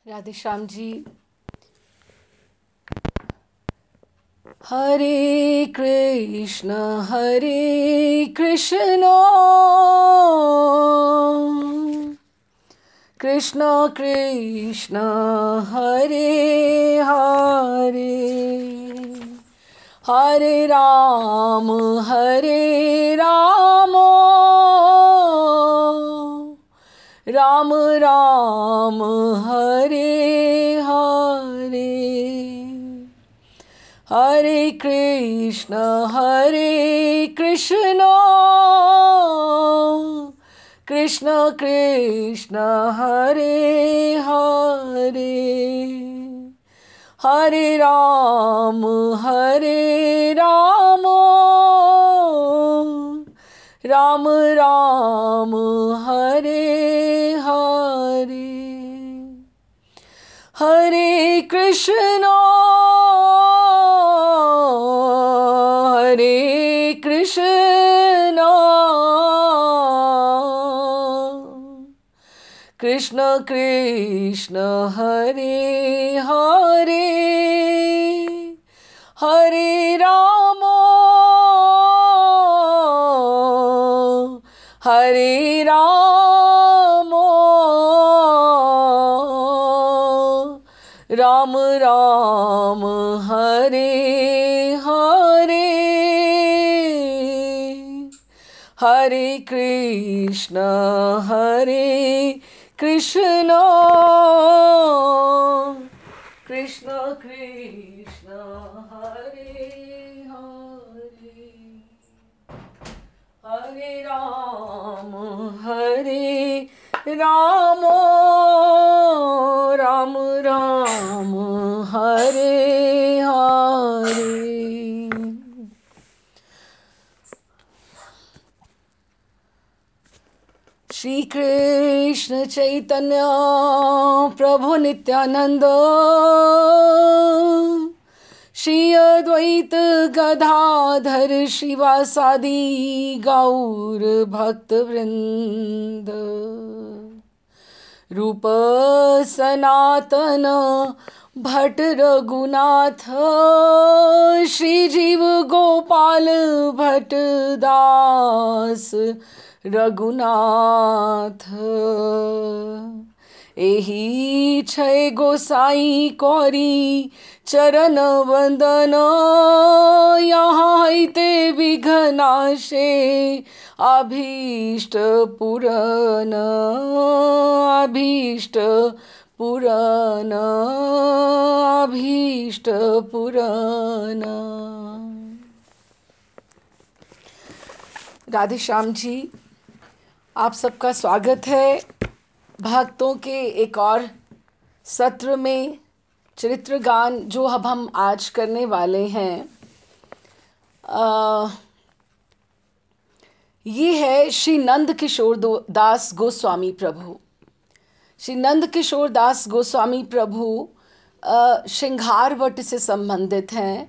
राधे श्याम जी। हरे कृष्ण कृष्ण कृष्ण हरे हरे, हरे राम राम राम हरे हरे, हरे कृष्ण कृष्ण कृष्ण हरे हरे, हरे राम राम राम हरे हरे, हरे कृष्ण कृष्ण कृष्ण हरे हरे, हरे राम राम राम हरे हरे, हरे कृष्ण कृष्ण कृष्ण हरे हरे, हरे राम राम राम हरे हरे। श्री कृष्ण चैतन्य प्रभु नित्यानंद, श्री अद्वैत गदाधर शिवासादि गौर भक्त वृंद, रूप सनातन भट्ट रघुनाथ, श्री जीव गोपाल भट्ट दास रघुनाथ, एही छय गोसाई कौरी चरण वंदन, यहाँ हिते विघ्नाशे अभीष्ट पुरन, अभीष्ट पुरन, अभीष्ट पुरन। राधे श्याम जी, आप सबका स्वागत है भक्तों के एक और सत्र में। चरित्र गान जो अब हम आज करने वाले हैं, ये है श्री नंद किशोर दास गोस्वामी प्रभु। श्री नंद किशोर दास गोस्वामी प्रभु श्रृंगार वट से संबंधित हैं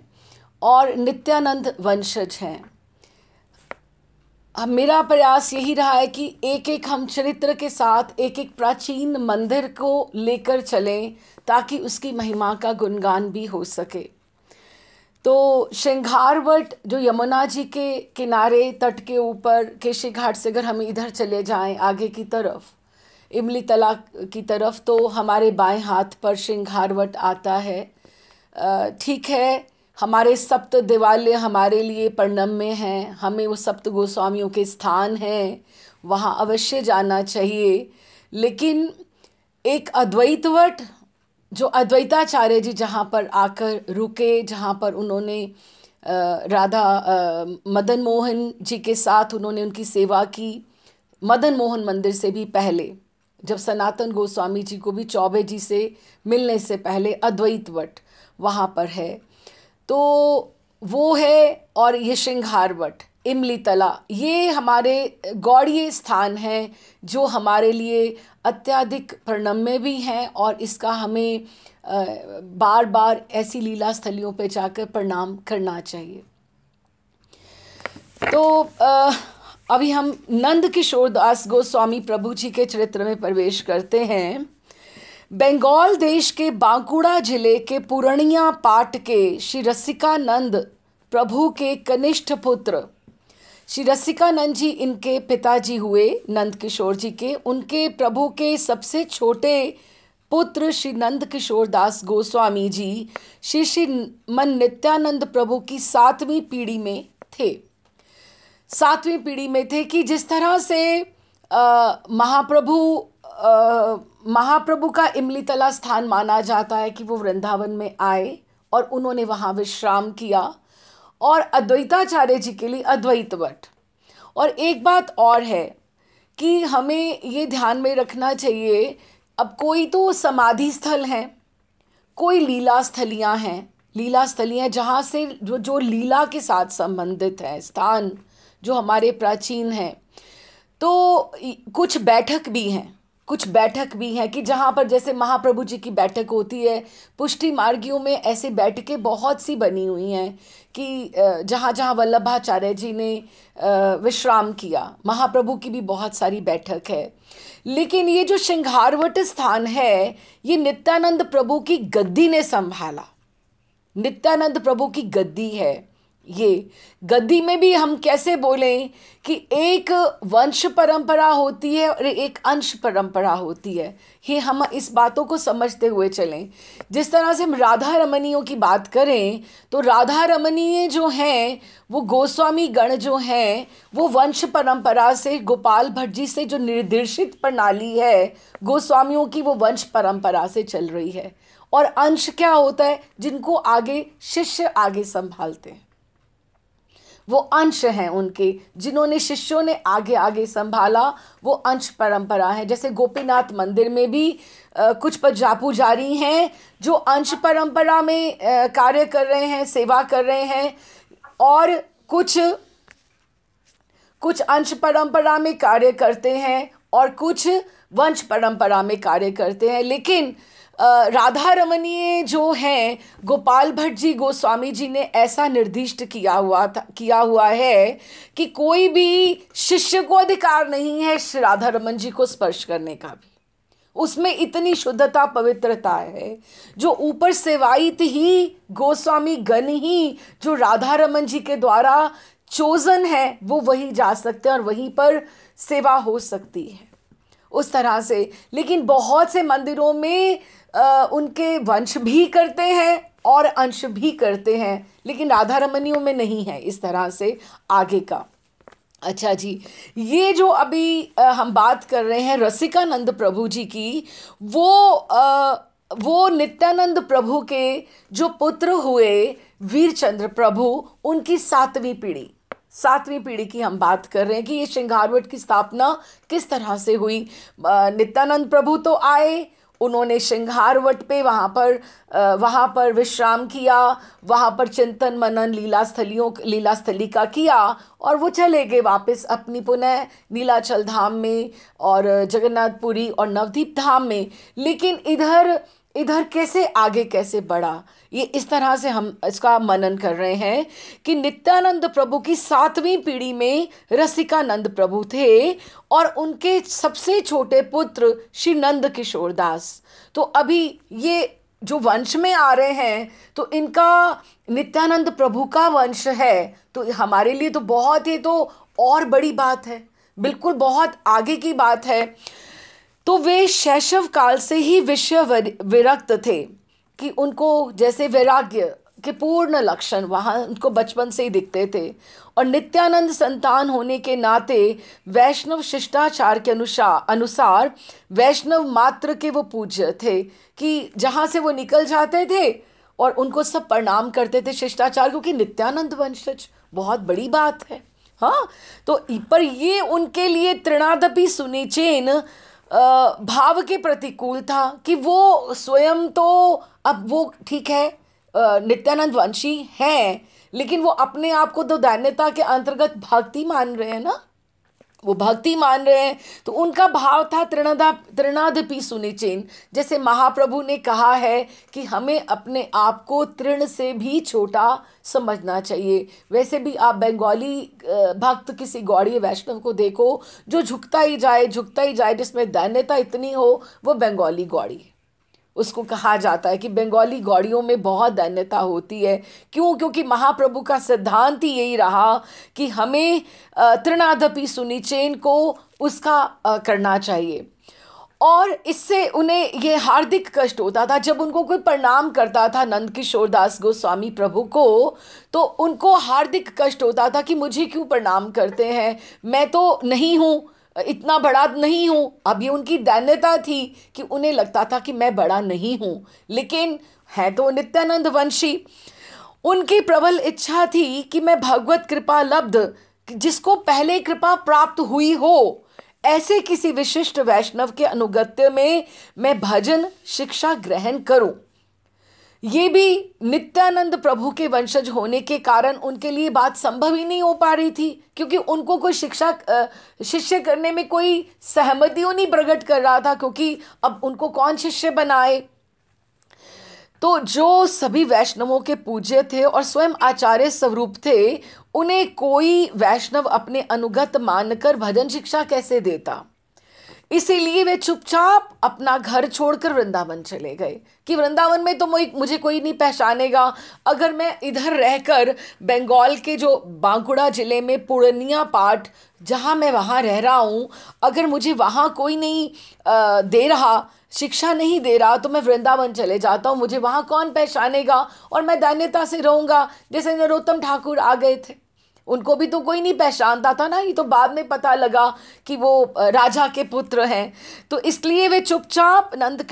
और नित्यानंद वंशज हैं। मेरा प्रयास यही रहा है कि एक एक हम चरित्र के साथ एक एक प्राचीन मंदिर को लेकर चलें ताकि उसकी महिमा का गुणगान भी हो सके। तो श्रृंगारवट जो यमुना जी के किनारे तट के ऊपर केशी घाट से अगर हम इधर चले जाएं आगे की तरफ इमली तला की तरफ, तो हमारे बाएं हाथ पर श्रृंगारवट आता है। ठीक है, हमारे सप्त देवालय हमारे लिए परनम्य हैं, हमें वो सप्त गोस्वामियों के स्थान हैं, वहाँ अवश्य जाना चाहिए। लेकिन एक अद्वैतवट जो अद्वैताचार्य जी जहाँ पर आकर रुके, जहाँ पर उन्होंने राधा मदन मोहन जी के साथ उन्होंने उनकी सेवा की, मदन मोहन मंदिर से भी पहले, जब सनातन गोस्वामी जी को भी चौबे जी से मिलने से पहले अद्वैतवट वहाँ पर है। तो वो है, और ये श्रृंगारवट इमली तला ये हमारे गौड़ीय स्थान हैं जो हमारे लिए अत्यधिक प्रणम्य भी हैं, और इसका हमें बार बार ऐसी लीला स्थलियों पे जाकर प्रणाम करना चाहिए। तो अभी हम नंद किशोर दास गोस्वामी प्रभु जी के चरित्र में प्रवेश करते हैं। बंगाल देश के बांकुड़ा जिले के पूर्णिया पाट के श्री रसिकानंद प्रभु के कनिष्ठ पुत्र श्री रसिकानंद जी इनके पिताजी हुए, नंद किशोर जी के। उनके प्रभु के सबसे छोटे पुत्र श्री नंद किशोर दास गोस्वामी जी श्री श्री मन नित्यानंद प्रभु की 7वीं पीढ़ी में थे। 7वीं पीढ़ी में थे कि जिस तरह से महाप्रभु का इमलीतला स्थान माना जाता है कि वो वृंदावन में आए और उन्होंने वहाँ विश्राम किया, और अद्वैताचार्य जी के लिए अद्वैत वट। और एक बात और है कि हमें ये ध्यान में रखना चाहिए, अब कोई तो समाधि स्थल हैं, कोई लीला स्थलियाँ हैं, लीला स्थलियाँ जहाँ से जो लीला के साथ संबंधित है स्थान जो हमारे प्राचीन हैं। तो कुछ बैठक भी हैं कि जहाँ पर जैसे महाप्रभु जी की बैठक होती है, पुष्टि मार्गियों में ऐसे बैठकें बहुत सी बनी हुई हैं कि जहाँ जहाँ वल्लभाचार्य जी ने विश्राम किया, महाप्रभु की भी बहुत सारी बैठक है। लेकिन ये जो श्रृंगारवट स्थान है, ये नित्यानंद प्रभु की गद्दी ने संभाला। नित्यानंद प्रभु की गद्दी है ये। गद्दी में भी हम कैसे बोलें कि एक वंश परंपरा होती है और एक अंश परंपरा होती है। ये हम इस बातों को समझते हुए चलें। जिस तरह से हम राधा रमणियों की बात करें तो राधा रमणीय जो हैं वो गोस्वामी गण जो हैं वो वंश परंपरा से, गोपाल भट्ट जी से जो निर्देशित प्रणाली है गोस्वामियों की, वो वंश परंपरा से चल रही है। और अंश क्या होता है? जिनको आगे शिष्य आगे संभालते हैं, वो अंश हैं उनके, जिन्होंने शिष्यों ने आगे आगे संभाला, वो अंश परंपरा है। जैसे गोपीनाथ मंदिर में भी कुछ पुजारी हैं जो अंश परंपरा में कार्य कर रहे हैं, सेवा कर रहे हैं, और कुछ अंश परंपरा में कार्य करते हैं और कुछ वंश परंपरा में कार्य करते हैं। लेकिन राधा रमणीय जो हैं, गोपाल भट्ट जी गोस्वामी जी ने ऐसा निर्दिष्ट किया हुआ है कि कोई भी शिष्य को अधिकार नहीं है श्री राधा रमन जी को स्पर्श करने का भी। उसमें इतनी शुद्धता पवित्रता है, जो ऊपर सेवायित ही गोस्वामी गण ही जो राधा रमन जी के द्वारा चोजन है वो वही जा सकते हैं और वहीं पर सेवा हो सकती है उस तरह से। लेकिन बहुत से मंदिरों में उनके वंश भी करते हैं और अंश भी करते हैं, लेकिन राधा रमणियों में नहीं है इस तरह से आगे का। अच्छा जी, ये जो अभी हम बात कर रहे हैं रसिकानंद प्रभु जी की, वो नित्यानंद प्रभु के जो पुत्र हुए वीरचंद्र प्रभु, उनकी 7वीं पीढ़ी की हम बात कर रहे हैं कि ये श्रृंगारवट की स्थापना किस तरह से हुई। नित्यानंद प्रभु तो आए, उन्होंने श्रृंगारवट पे वहाँ पर विश्राम किया, वहाँ पर चिंतन मनन लीलास्थली का किया, और वो चले गए वापस अपनी पुनः नीलाचल धाम में और जगन्नाथपुरी और नवदीप धाम में। लेकिन इधर कैसे आगे कैसे बढ़ा, ये इस तरह से हम इसका मनन कर रहे हैं कि नित्यानंद प्रभु की 7वीं पीढ़ी में रसिकानंद प्रभु थे और उनके सबसे छोटे पुत्र श्री नंद किशोर दास। तो अभी ये जो वंश में आ रहे हैं तो इनका नित्यानंद प्रभु का वंश है, तो हमारे लिए तो बहुत ही तो और बड़ी बात है, बिल्कुल बहुत आगे की बात है। तो वे शैशव काल से ही विषय विरक्त थे कि उनको जैसे वैराग्य के पूर्ण लक्षण वहाँ उनको बचपन से ही दिखते थे, और नित्यानंद संतान होने के नाते वैष्णव शिष्टाचार के अनुसार वैष्णव मात्र के वो पूज्य थे कि जहाँ से वो निकल जाते थे और उनको सब प्रणाम करते थे शिष्टाचार, क्योंकि नित्यानंद वंशज बहुत बड़ी बात है। हाँ, तो पर ये उनके लिए तृणादपि सुनिचेन भाव के प्रतिकूल था कि वो स्वयं तो, अब वो ठीक है नित्यानंद वंशी हैं, लेकिन वो अपने आप को तो दैन्यता के अंतर्गत भक्ति मान रहे हैं ना, वो भक्ति मान रहे हैं। तो उनका भाव था तृणादपि सुनिचेन, जैसे महाप्रभु ने कहा है कि हमें अपने आप को तृण से भी छोटा समझना चाहिए। वैसे भी आप बंगाली भक्त किसी गौड़ीय वैष्णव को देखो जो झुकता ही जाए, जिसमें दैन्यता इतनी हो, वो बंगाली गौड़ी है। उसको कहा जाता है कि बंगाली गौड़ियों में बहुत दैन्यता होती है। क्यों? क्योंकि महाप्रभु का सिद्धांत ही यही रहा कि हमें तृणादपि सुनिचेन को उसका करना चाहिए। और इससे उन्हें ये हार्दिक कष्ट होता था जब उनको कोई प्रणाम करता था नंद किशोर दास गोस्वामी प्रभु को, तो उनको हार्दिक कष्ट होता था कि मुझे क्यों प्रणाम करते हैं, मैं तो नहीं हूँ, इतना बड़ा नहीं हूँ। अब ये उनकी दैन्यता थी कि उन्हें लगता था कि मैं बड़ा नहीं हूँ, लेकिन है तो नित्यानंद वंशी। उनकी प्रबल इच्छा थी कि मैं भगवत कृपा लब्ध, जिसको पहले कृपा प्राप्त हुई हो, ऐसे किसी विशिष्ट वैष्णव के अनुगत्य में मैं भजन शिक्षा ग्रहण करूं। ये भी नित्यानंद प्रभु के वंशज होने के कारण उनके लिए बात संभव ही नहीं हो पा रही थी, क्योंकि उनको कोई शिष्य करने में कोई सहमति नहीं प्रकट कर रहा था, क्योंकि अब उनको कौन शिष्य बनाए। तो जो सभी वैष्णवों के पूज्य थे और स्वयं आचार्य स्वरूप थे, उन्हें कोई वैष्णव अपने अनुगत मानकर भजन शिक्षा कैसे देता। इसीलिए वे चुपचाप अपना घर छोड़कर वृंदावन चले गए कि वृंदावन में तो मुझे कोई नहीं पहचानेगा। अगर मैं इधर रहकर बंगाल के जो बांकुड़ा जिले में पूर्णिया पाठ, जहाँ मैं वहाँ रह रहा हूँ, अगर मुझे वहाँ कोई नहीं दे रहा, शिक्षा नहीं दे रहा, तो मैं वृंदावन चले जाता हूँ, मुझे वहाँ कौन पहचानेगा और मैं दैन्यता से रहूँगा। जैसे नरोत्तम ठाकुर आ गए थे, उनको भी तो कोई नहीं पहचानता था ना, ये तो बाद में पता लगा कि वो राजा के पुत्र हैं। तो इसलिए वे चुपचाप नंद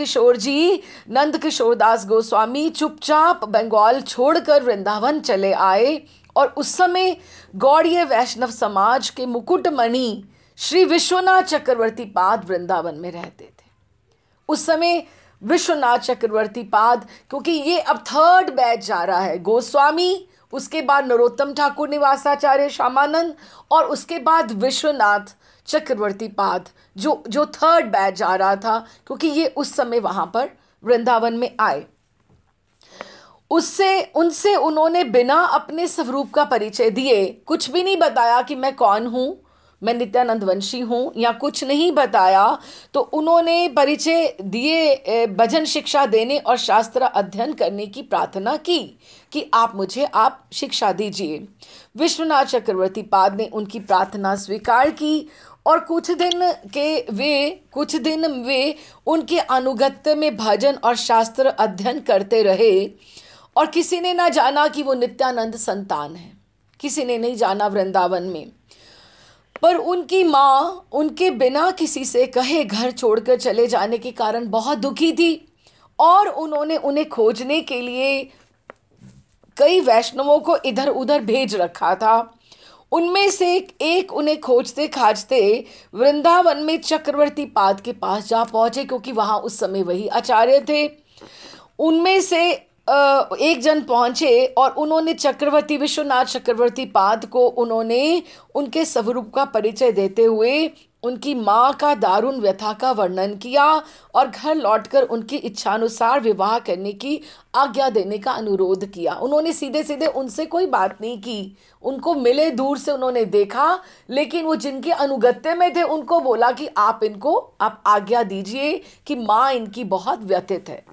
किशोर दास गोस्वामी चुपचाप बंगाल छोड़कर वृंदावन चले आए। और उस समय गौड़ीय वैष्णव समाज के मुकुटमणि श्री विश्वनाथ चक्रवर्ती पाद वृंदावन में रहते थे। उस समय विश्वनाथ चक्रवर्ती पाद, क्योंकि ये अब थर्ड बैच जा रहा है, गोस्वामी, उसके बाद नरोत्तम ठाकुर निवासाचार्य श्यामानंद, और उसके बाद विश्वनाथ चक्रवर्ती पाद जो थर्ड बैच जा रहा था, क्योंकि ये उस समय वहाँ पर वृंदावन में आए। उनसे उन्होंने बिना अपने स्वरूप का परिचय दिए, कुछ भी नहीं बताया कि मैं कौन हूँ, मैं नित्यानंद वंशी हूँ, या कुछ नहीं बताया, तो उन्होंने परिचय दिए भजन शिक्षा देने और शास्त्र अध्ययन करने की प्रार्थना की कि आप शिक्षा दीजिए। विश्वनाथ चक्रवर्ती पाद ने उनकी प्रार्थना स्वीकार की और कुछ दिन वे उनके अनुगत्य में भजन और शास्त्र अध्ययन करते रहे। और किसी ने ना जाना कि वो नित्यानंद संतान है, किसी ने नहीं जाना वृंदावन में। पर उनकी माँ उनके बिना किसी से कहे घर छोड़कर चले जाने के कारण बहुत दुखी थी, और उन्होंने उन्हें खोजने के लिए कई वैष्णवों को इधर उधर भेज रखा था। उनमें से एक उन्हें खोजते खाजते वृंदावन में चक्रवर्ती पाद के पास जा पहुँचे, क्योंकि वहाँ उस समय वही आचार्य थे। उनमें से एक जन पहुँचे और उन्होंने विश्वनाथ चक्रवर्ती पाद को उन्होंने उनके स्वरूप का परिचय देते हुए उनकी माँ का दारुण व्यथा का वर्णन किया और घर लौटकर उनकी इच्छानुसार विवाह करने की आज्ञा देने का अनुरोध किया। उन्होंने सीधे सीधे उनसे कोई बात नहीं की, उनको मिले, दूर से उन्होंने देखा, लेकिन वो जिनके अनुगत्य में थे उनको बोला कि आप आज्ञा दीजिए कि माँ इनकी बहुत व्यथित है।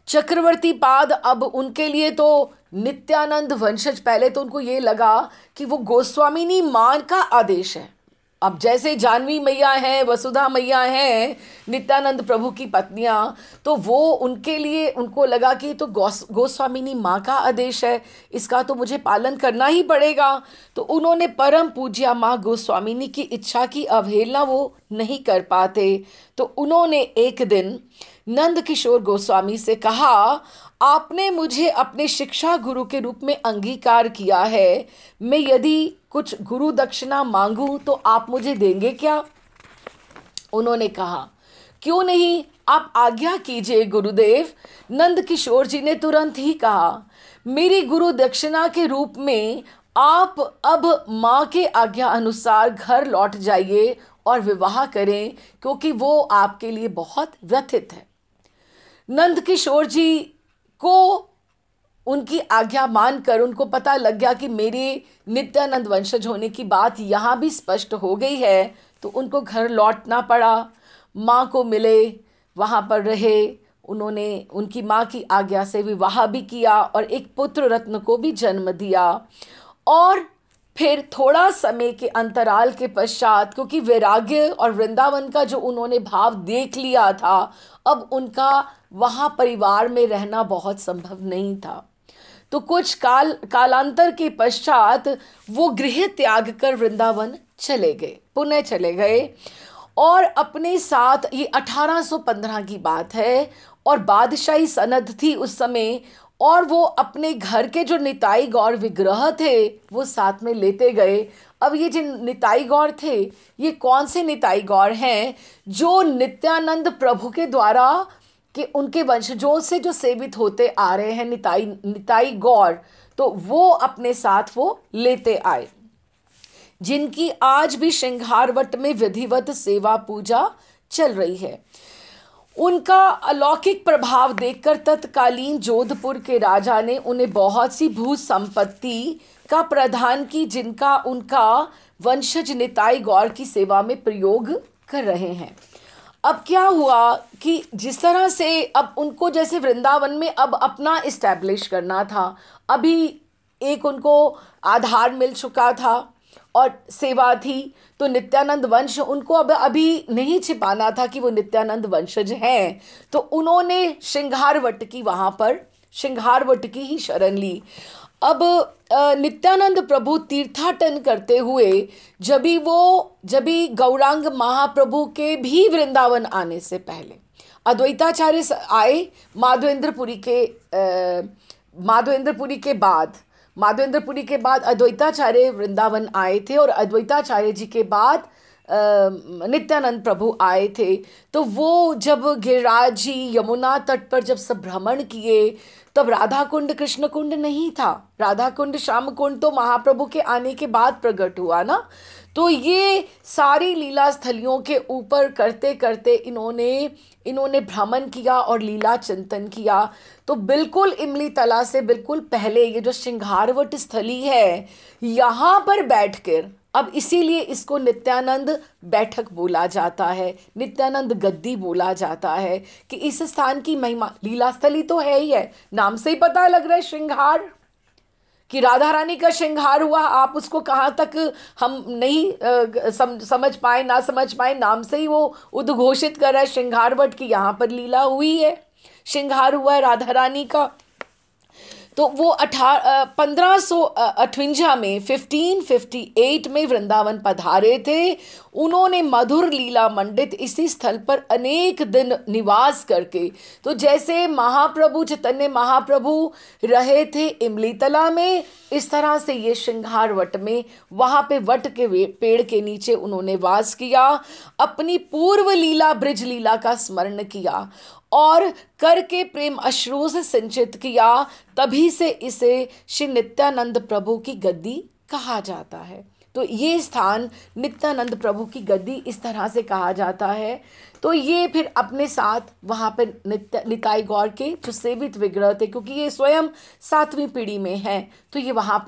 चक्रवर्ती पाद अब उनके लिए तो नित्यानंद वंशज, पहले तो उनको ये लगा कि वो गोस्वामिनी माँ का आदेश है। अब जैसे जानवी मैया हैं, वसुधा मैया हैं, नित्यानंद प्रभु की पत्नियां, तो वो उनके लिए उनको लगा कि तो गोस्वामिनी माँ का आदेश है, इसका तो मुझे पालन करना ही पड़ेगा। तो उन्होंने परम पूज्या माँ गोस्वामिनी की इच्छा की अवहेलना वो नहीं कर पाते। तो उन्होंने एक दिन नंद किशोर गोस्वामी से कहा, आपने मुझे अपने शिक्षा गुरु के रूप में अंगीकार किया है, मैं यदि कुछ गुरु दक्षिणा मांगूं तो आप मुझे देंगे क्या? उन्होंने कहा, क्यों नहीं, आप आज्ञा कीजिए गुरुदेव। नंद किशोर जी ने तुरंत ही कहा, मेरी गुरु दक्षिणा के रूप में आप अब माँ के आज्ञा अनुसार घर लौट जाइए और विवाह करें, क्योंकि वो आपके लिए बहुत व्यथित है। नंद किशोर जी को उनकी आज्ञा मानकर उनको पता लग गया कि मेरे नित्यानंद वंशज होने की बात यहाँ भी स्पष्ट हो गई है, तो उनको घर लौटना पड़ा। माँ को मिले, वहाँ पर रहे, उन्होंने उनकी माँ की आज्ञा से विवाह भी किया और एक पुत्र रत्न को भी जन्म दिया। और फिर थोड़ा समय के अंतराल के पश्चात, क्योंकि वैराग्य और वृंदावन का जो उन्होंने भाव देख लिया था, अब उनका वहाँ परिवार में रहना बहुत संभव नहीं था। तो कुछ कालांतर के पश्चात वो गृह त्याग कर वृंदावन चले गए, पुनः चले गए। और अपने साथ, ये 1815 की बात है और बादशाही सनद थी उस समय, और वो अपने घर के जो निताई गौर विग्रह थे वो साथ में लेते गए। अब ये जिन निताई गौर थे, ये कौन से निताई गौर हैं? जो नित्यानंद प्रभु के द्वारा कि उनके वंशजों से जो सेवित होते आ रहे हैं, निताई गौर, तो वो अपने साथ वो लेते आए, जिनकी आज भी श्रृंगारवट में विधिवत सेवा पूजा चल रही है। उनका अलौकिक प्रभाव देखकर तत्कालीन जोधपुर के राजा ने उन्हें बहुत सी भू संपत्ति का प्रदान की, जिनका उनका वंशज निताई गौर की सेवा में प्रयोग कर रहे हैं। अब क्या हुआ कि जिस तरह से अब उनको जैसे वृंदावन में अब अपना इस्टेब्लिश करना था, अभी एक उनको आधार मिल चुका था और सेवा थी, तो नित्यानंद वंश उनको अब अभी नहीं छिपाना था कि वो नित्यानंद वंशज हैं। तो उन्होंने श्रृंगारवट की, वहाँ पर श्रृंगारवट की ही शरण ली। अब नित्यानंद प्रभु तीर्थाटन करते हुए जब भी गौरांग महाप्रभु के भी वृंदावन आने से पहले अद्वैताचार्य आए, माधवेंद्रपुरी के बाद अद्वैताचार्य वृंदावन आए थे, और अद्वैताचार्य जी के बाद नित्यानंद प्रभु आए थे। तो वो जब गिरिराज जी यमुना तट पर जब सब भ्रमण किए, तब राधा कुंड कृष्ण कुंड नहीं था, राधा कुंड श्याम कुंड तो महाप्रभु के आने के बाद प्रकट हुआ ना। तो ये सारी लीला स्थलियों के ऊपर करते करते इन्होंने भ्रमण किया और लीला चिंतन किया। तो बिल्कुल इमली तला से बिल्कुल पहले ये जो श्रृंगारवट स्थली है, यहाँ पर बैठकर, अब इसीलिए इसको नित्यानंद बैठक बोला जाता है, नित्यानंद गद्दी बोला जाता है, कि इस स्थान की महिमा, लीला स्थली तो है ही है, नाम से ही पता लग रहा है श्रृंगार, कि राधा रानी का श्रृंगार हुआ। आप उसको कहाँ तक हम नहीं समझ पाए, ना समझ पाए, नाम से ही वो उद्घोषित कर रहा है श्रृंगारवट की यहाँ पर लीला हुई है, श्रृंगार हुआ है राधा रानी का। तो वो 1558 में 1558 में वृंदावन पधारे थे। उन्होंने मधुर लीला मंडित इसी स्थल पर अनेक दिन निवास करके, तो जैसे महाप्रभु चैतन्य महाप्रभु रहे थे इमलीतला में, इस तरह से ये श्रृंगारवट में वहाँ पे वट के पेड़ के नीचे उन्होंने वास किया, अपनी पूर्व लीला ब्रिज लीला का स्मरण किया और करके प्रेम अश्रु से सिंचित किया। तभी से इसे श्री नित्यानंद प्रभु की गद्दी कहा जाता है। तो ये स्थान नित्यानंद प्रभु की गद्दी इस तरह से कहा जाता है। तो ये फिर अपने साथ वहाँ पर निताई गौर के जो सेवित विग्रह थे, क्योंकि ये स्वयं 7वीं पीढ़ी में हैं, तो ये वहाँ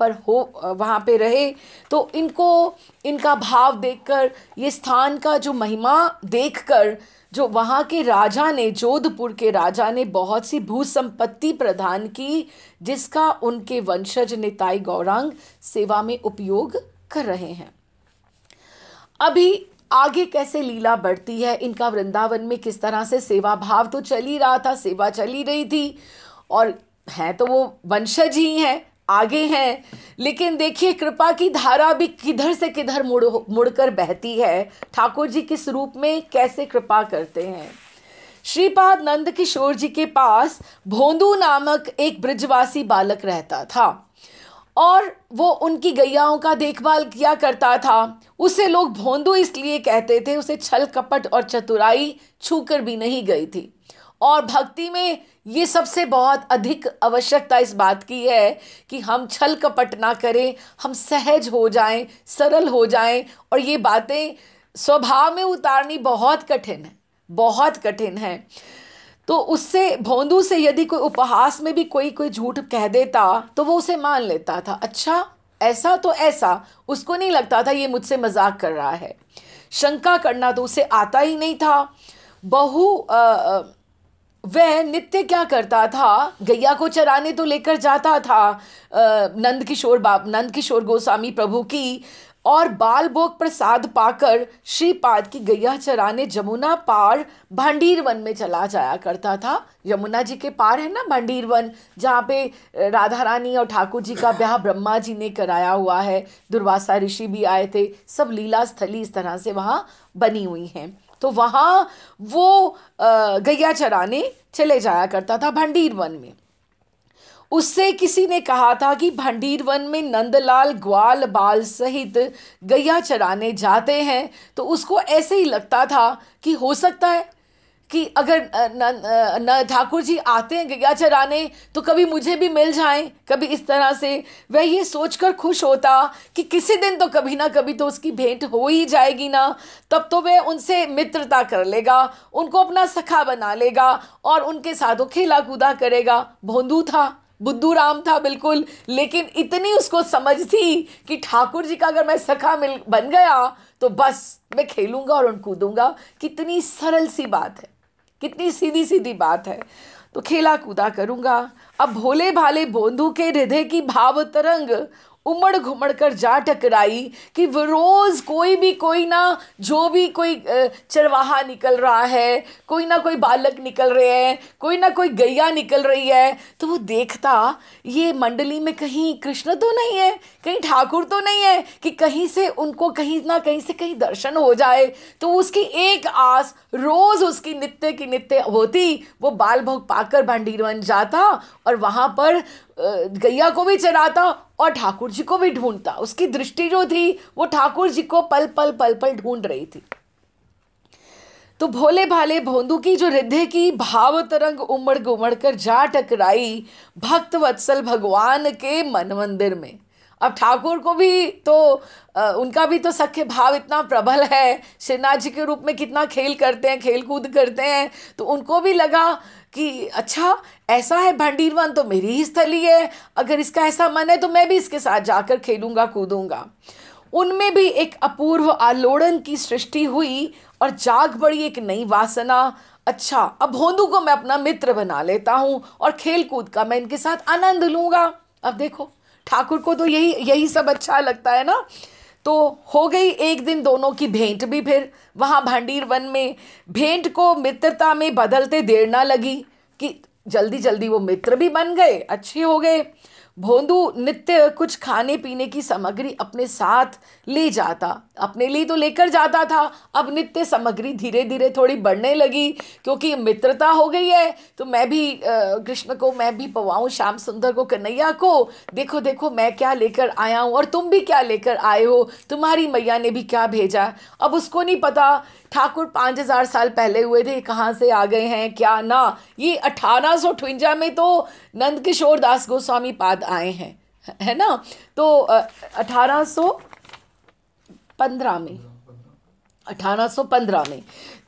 पे रहे। तो इनका भाव देखकर, ये स्थान का जो महिमा देखकर, जो वहाँ के राजा ने, जोधपुर के राजा ने बहुत सी भू संपत्ति प्रदान की, जिसका उनके वंशज निताई गौरांग सेवा में उपयोग कर रहे हैं। अभी आगे कैसे लीला बढ़ती है, इनका वृंदावन में किस तरह से सेवा भाव तो चल ही रहा था, सेवा चल ही रही थी, और हैं तो वो वंशज ही हैं, आगे हैं। लेकिन देखिए कृपा की धारा भी किधर से किधर मुड़कर बहती है। ठाकुर जी किस रूप में कैसे कृपा करते हैं। श्रीपाद नंद किशोर जी के पास भोंदू नामक एक ब्रिजवासी बालक रहता था, और वो उनकी गैयाओं का देखभाल किया करता था। उसे लोग भोंदू इसलिए कहते थे, उसे छल कपट और चतुराई छूकर भी नहीं गई थी। और भक्ति में ये सबसे बहुत अधिक आवश्यकता इस बात की है कि हम छल कपट ना करें, हम सहज हो जाएं, सरल हो जाएं, और ये बातें स्वभाव में उतारनी बहुत कठिन है, बहुत कठिन है। तो उससे, भोंदू से यदि कोई उपहास में भी कोई झूठ कह देता तो वो उसे मान लेता था, अच्छा ऐसा तो ऐसा, उसको नहीं लगता था ये मुझसे मजाक कर रहा है। शंका करना तो उसे आता ही नहीं था। वह नित्य क्या करता था, गैया को चराने तो लेकर जाता था नंद किशोर गोस्वामी प्रभु की, और बाल भोग प्रसाद पाकर श्रीपाद की गैया चराने जमुना पार भांडीर वन में चला जाया करता था। यमुना जी के पार है ना भांडीर वन, जहाँ पे राधा रानी और ठाकुर जी का ब्याह ब्रह्मा जी ने कराया हुआ है, दुर्वासा ऋषि भी आए थे, सब लीला स्थली इस तरह से वहाँ बनी हुई हैं। तो वहाँ वो गैया चराने चले जाया करता था भांडीर वन में। उससे किसी ने कहा था कि भांडीर वन में नंदलाल ग्वाल बाल सहित गैया चराने जाते हैं, तो उसको ऐसे ही लगता था कि हो सकता है कि अगर ठाकुर जी आते हैं गैया चराने तो कभी मुझे भी मिल जाएं, कभी इस तरह से वह ये सोचकर खुश होता कि किसी दिन तो कभी ना कभी तो उसकी भेंट हो ही जाएगी ना, तब तो वह उनसे मित्रता कर लेगा, उनको अपना सखा बना लेगा और उनके साथ वो खेला कूदा करेगा। भोंदू था, बुद्धू राम था बिल्कुल, लेकिन इतनी उसको समझ थी कि ठाकुर जी का अगर मैं सखा बन गया तो बस मैं खेलूंगा और उन कूदूंगा। कितनी सरल सी बात है, कितनी सीधी सीधी बात है, तो खेला कूदा करूंगा। अब भोले भाले बोंधू के हृदय की भाव तरंग उमड़ घुमड़ कर जा टकराई कि वो रोज़ कोई ना जो भी कोई चरवाहा निकल रहा है, कोई ना कोई बालक निकल रहे हैं, कोई ना कोई गैया निकल रही है, तो वो देखता ये मंडली में कहीं कृष्ण तो नहीं है, कहीं ठाकुर तो नहीं है कि कहीं से उनको कहीं ना कहीं से कहीं दर्शन हो जाए। तो उसकी एक आस रोज़ उसकी नित्य की नित्य होती, वो बाल भोग पाकर भांडीर वन जाता और वहाँ पर गैया को भी चराता और ठाकुर जी को भी ढूंढता। उसकी दृष्टि जो थी वो ठाकुर जी को पल पल ढूंढ रही थी। तो भोले भाले भोंदू की जो हृदय की भाव तरंग उमड़ घुमड़ कर जा टकराई भक्त वत्सल भगवान के मन मंदिर में। अब ठाकुर को भी तो उनका भी तो सख्य भाव इतना प्रबल है, श्रीनाथ जी के रूप में कितना खेल करते हैं, खेल कूद करते हैं, तो उनको भी लगा कि अच्छा ऐसा है भांडीर वन तो मेरी ही स्थली है, अगर इसका ऐसा मन है तो मैं भी इसके साथ जाकर खेलूंगा कूदूंगा। उनमें भी एक अपूर्व आलोड़न की सृष्टि हुई और जाग पड़ी एक नई वासना। अच्छा अब भोंदू को मैं अपना मित्र बना लेता हूँ और खेल कूद का मैं इनके साथ आनंद लूँगा। अब देखो ठाकुर को तो यही सब अच्छा लगता है ना। तो हो गई एक दिन दोनों की भेंट भी, फिर वहाँ भांडीर वन में भेंट को मित्रता में बदलते देर ना लगी कि जल्दी जल्दी वो मित्र भी बन गए, अच्छे हो गए। भोंदू नित्य कुछ खाने पीने की सामग्री अपने साथ ले जाता, अपने लिए तो लेकर जाता था, अब नित्य सामग्री धीरे धीरे थोड़ी बढ़ने लगी क्योंकि मित्रता हो गई है। तो मैं भी कृष्ण को मैं भी पवाऊँ, श्याम सुंदर को, कन्हैया को, देखो देखो मैं क्या लेकर आया हूँ और तुम भी क्या लेकर आए हो, तुम्हारी मैया ने भी क्या भेजा। अब उसको नहीं पता ठाकुर 5000 साल पहले हुए थे, कहाँ से आ गए हैं क्या ना। ये 1858 में तो नंद किशोर दास गोस्वामी पाद आए हैं, है ना। तो 1815 में,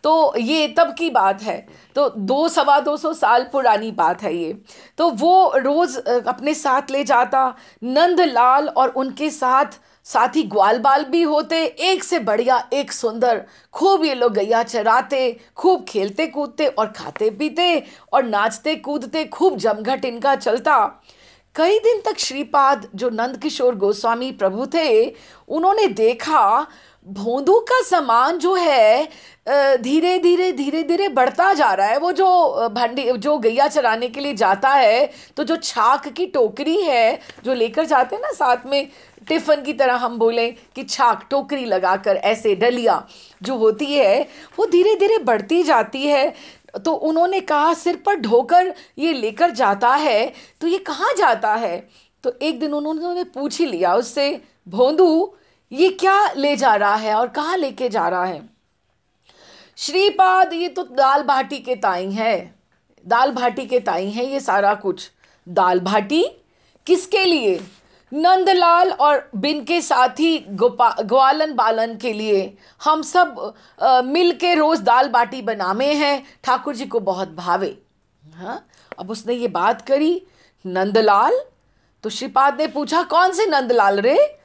तो ये तब की बात है, तो 200-225 साल पुरानी बात है ये। तो वो रोज़ अपने साथ ले जाता नंदलाल और उनके साथी ग्वाल बाल भी होते, एक से बढ़िया एक सुंदर। खूब ये लोग गैया चराते, खूब खेलते कूदते और खाते पीते और नाचते कूदते, खूब जमघट इनका चलता। कई दिन तक श्रीपाद जो नंद किशोर गोस्वामी प्रभु थे, उन्होंने देखा भोंदू का सामान जो है धीरे धीरे बढ़ता जा रहा है। वो जो गैया चराने के लिए जाता है तो जो छाक की टोकरी है जो लेकर जाते हैं ना साथ में, टिफ़िन की तरह हम बोलें कि छाक टोकरी लगाकर ऐसे डलिया जो होती है वो धीरे धीरे बढ़ती जाती है। तो उन्होंने कहा सिर पर ढोकर ये लेकर जाता है तो ये कहाँ जाता है। तो एक दिन उन्होंने पूछ ही लिया उससे, भोंदू ये क्या ले जा रहा है और कहाँ लेके जा रहा है। श्रीपाद ये तो दाल भाटी के ताई है, दाल भाटी के ताई है ये सारा कुछ। दाल भाटी किसके लिए? नंदलाल और बिन के साथी ग्वालन बालन के लिए। हम सब मिल के रोज़ दाल बाटी बनावे हैं, ठाकुर जी को बहुत भावे। हाँ, अब उसने ये बात करी नंदलाल, तो श्रीपाद ने पूछा कौन से नंदलाल रे?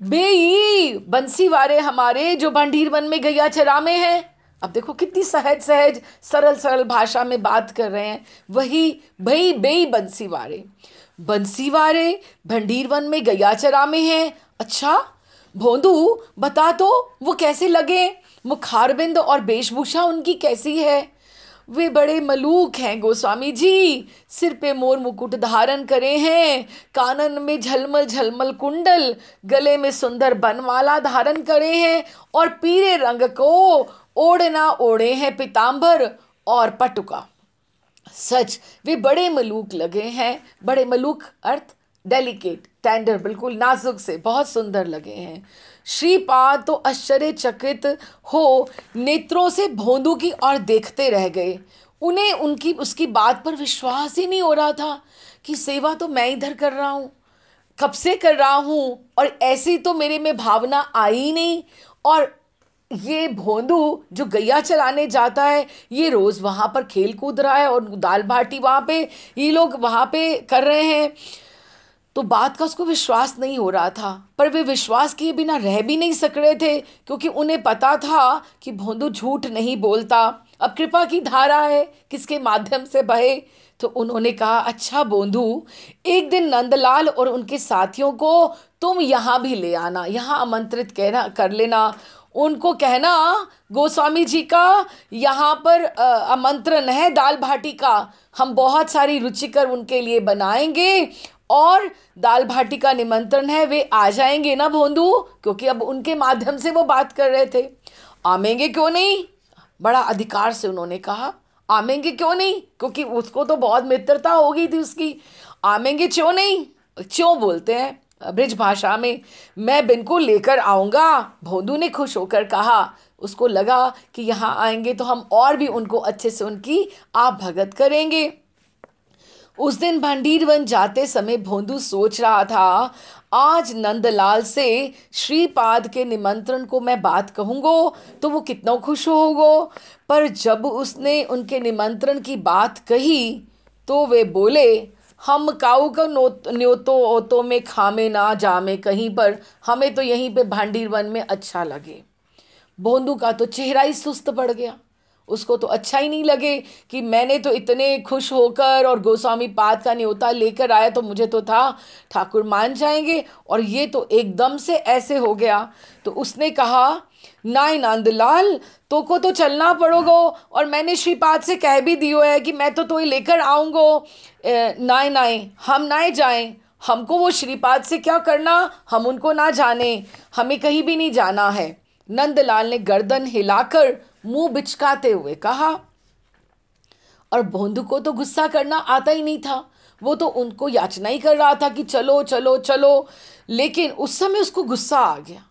बेई बंसी वाले हमारे जो भांडीर वन में गैया चरामे हैं। अब देखो कितनी सहज सहज सरल सरल भाषा में बात कर रहे हैं। वही भई बेई बंसीवारे, बंसीवारे भंडीर वन में गैया चरा में हैं। अच्छा भोंदू बता तो वो कैसे लगे, मुखारबिंद और वेशभूषा उनकी कैसी है? वे बड़े मलूक हैं गोस्वामी जी, सिर पे मोर मुकुट धारण करे हैं, कानन में झलमल झलमल कुंडल, गले में सुंदर बनमाला धारण करे हैं और पीले रंग को ओढ़ना ओढ़े हैं पीतांबर और पटुका। सच वे बड़े मलूक लगे हैं। बड़े मलूक अर्थ डेलिकेट, टेंडर, बिल्कुल नाजुक से बहुत सुंदर लगे हैं। श्रीपाद तो आश्चर्यचकित हो नेत्रों से भोंदू की ओर देखते रह गए। उन्हें उनकी उसकी बात पर विश्वास ही नहीं हो रहा था कि सेवा तो मैं इधर कर रहा हूँ, कब से कर रहा हूँ, और ऐसी तो मेरे में भावना आई नहीं। और ये भोंदू जो गैया चलाने जाता है, ये रोज़ वहाँ पर खेल कूद रहा है और दाल बाटी वहाँ पे ये लोग वहाँ पे कर रहे हैं। तो बात का उसको विश्वास नहीं हो रहा था, पर वे विश्वास किए बिना रह भी नहीं सक रहे थे, क्योंकि उन्हें पता था कि भोंदू झूठ नहीं बोलता। अब कृपा की धारा है, किसके माध्यम से बहे। तो उन्होंने कहा, अच्छा भोंदू, एक दिन नंदलाल और उनके साथियों को तुम यहाँ भी ले आना, यहाँ आमंत्रित कहना कर लेना। उनको कहना गोस्वामी जी का यहाँ पर आमंत्रण है दाल बाटी का, हम बहुत सारी रुचिकर उनके लिए बनाएंगे और दाल बाटी का निमंत्रण है, वे आ जाएंगे ना भोंदू, क्योंकि अब उनके माध्यम से वो बात कर रहे थे। आमेंगे क्यों नहीं, बड़ा अधिकार से उन्होंने कहा, आमेंगे क्यों नहीं, क्योंकि उसको तो बहुत मित्रता हो गई थी उसकी। आमेंगे क्यों नहीं, क्यों बोलते हैं ब्रिज भाषा में, मैं बिल्कुल लेकर आऊँगा। भोंदू ने खुश होकर कहा। उसको लगा कि यहाँ आएंगे तो हम और भी उनको अच्छे से उनकी आप भगत करेंगे। उस दिन भंडीरवन जाते समय भोंदू सोच रहा था, आज नंदलाल से श्रीपाद के निमंत्रण को मैं बात कहूँगो तो वो कितना खुश होगो। पर जब उसने उनके निमंत्रण की बात कही तो वे बोले, हम काऊ का न्योतो ओतो में खामे ना जामे कहीं पर, हमें तो यहीं पे भंडीरवन में अच्छा लगे। भोंदू का तो चेहरा ही सुस्त पड़ गया, उसको तो अच्छा ही नहीं लगे कि मैंने तो इतने खुश होकर और गोस्वामी पाद का न्योता लेकर आया, तो मुझे तो था ठाकुर मान जाएंगे, और ये तो एकदम से ऐसे हो गया। तो उसने कहा, नाई नंदलाल, तो को तो चलना पड़ोगो, और मैंने श्रीपाद से कह भी दियो है कि मैं तो ही लेकर आऊँगो। नाई नाई हम नाए जाएं, हमको वो श्रीपाद से क्या करना, हम उनको ना जाने, हमें कहीं भी नहीं जाना है। नंदलाल ने गर्दन हिलाकर मुंह बिचकाते हुए कहा। और भोंदू को तो गुस्सा करना आता ही नहीं था, वो तो उनको याचना ही कर रहा था कि चलो चलो चलो। लेकिन उस समय उसको गुस्सा आ गया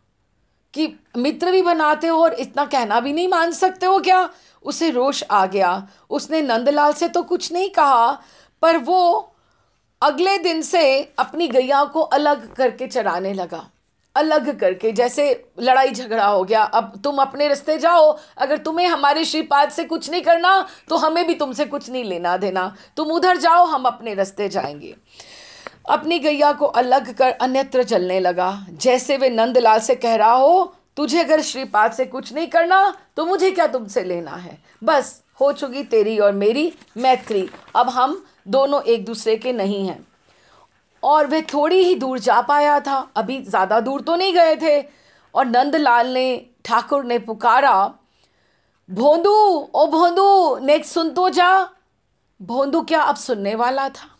कि मित्र भी बनाते हो और इतना कहना भी नहीं मान सकते हो क्या। उसे रोष आ गया। उसने नंदलाल से तो कुछ नहीं कहा, पर वो अगले दिन से अपनी गैया को अलग करके चराने लगा, अलग करके, जैसे लड़ाई झगड़ा हो गया। अब तुम अपने रास्ते जाओ, अगर तुम्हें हमारे श्रीपाद से कुछ नहीं करना तो हमें भी तुमसे कुछ नहीं लेना देना, तुम उधर जाओ, हम अपने रास्ते जाएंगे। अपनी गैया को अलग कर अन्यत्र चलने लगा। जैसे वे नंदलाल से कह रहा हो, तुझे अगर श्रीपाद से कुछ नहीं करना तो मुझे क्या तुमसे लेना है, बस हो चुकी तेरी और मेरी मैत्री, अब हम दोनों एक दूसरे के नहीं हैं। और वह थोड़ी ही दूर जा पाया था, अभी ज़्यादा दूर तो नहीं गए थे, और नंदलाल ने, ठाकुर ने पुकारा, भोंदू, ओ भोंदू, नेक्स्ट सुन तो जा। भोंदू क्या अब सुनने वाला था।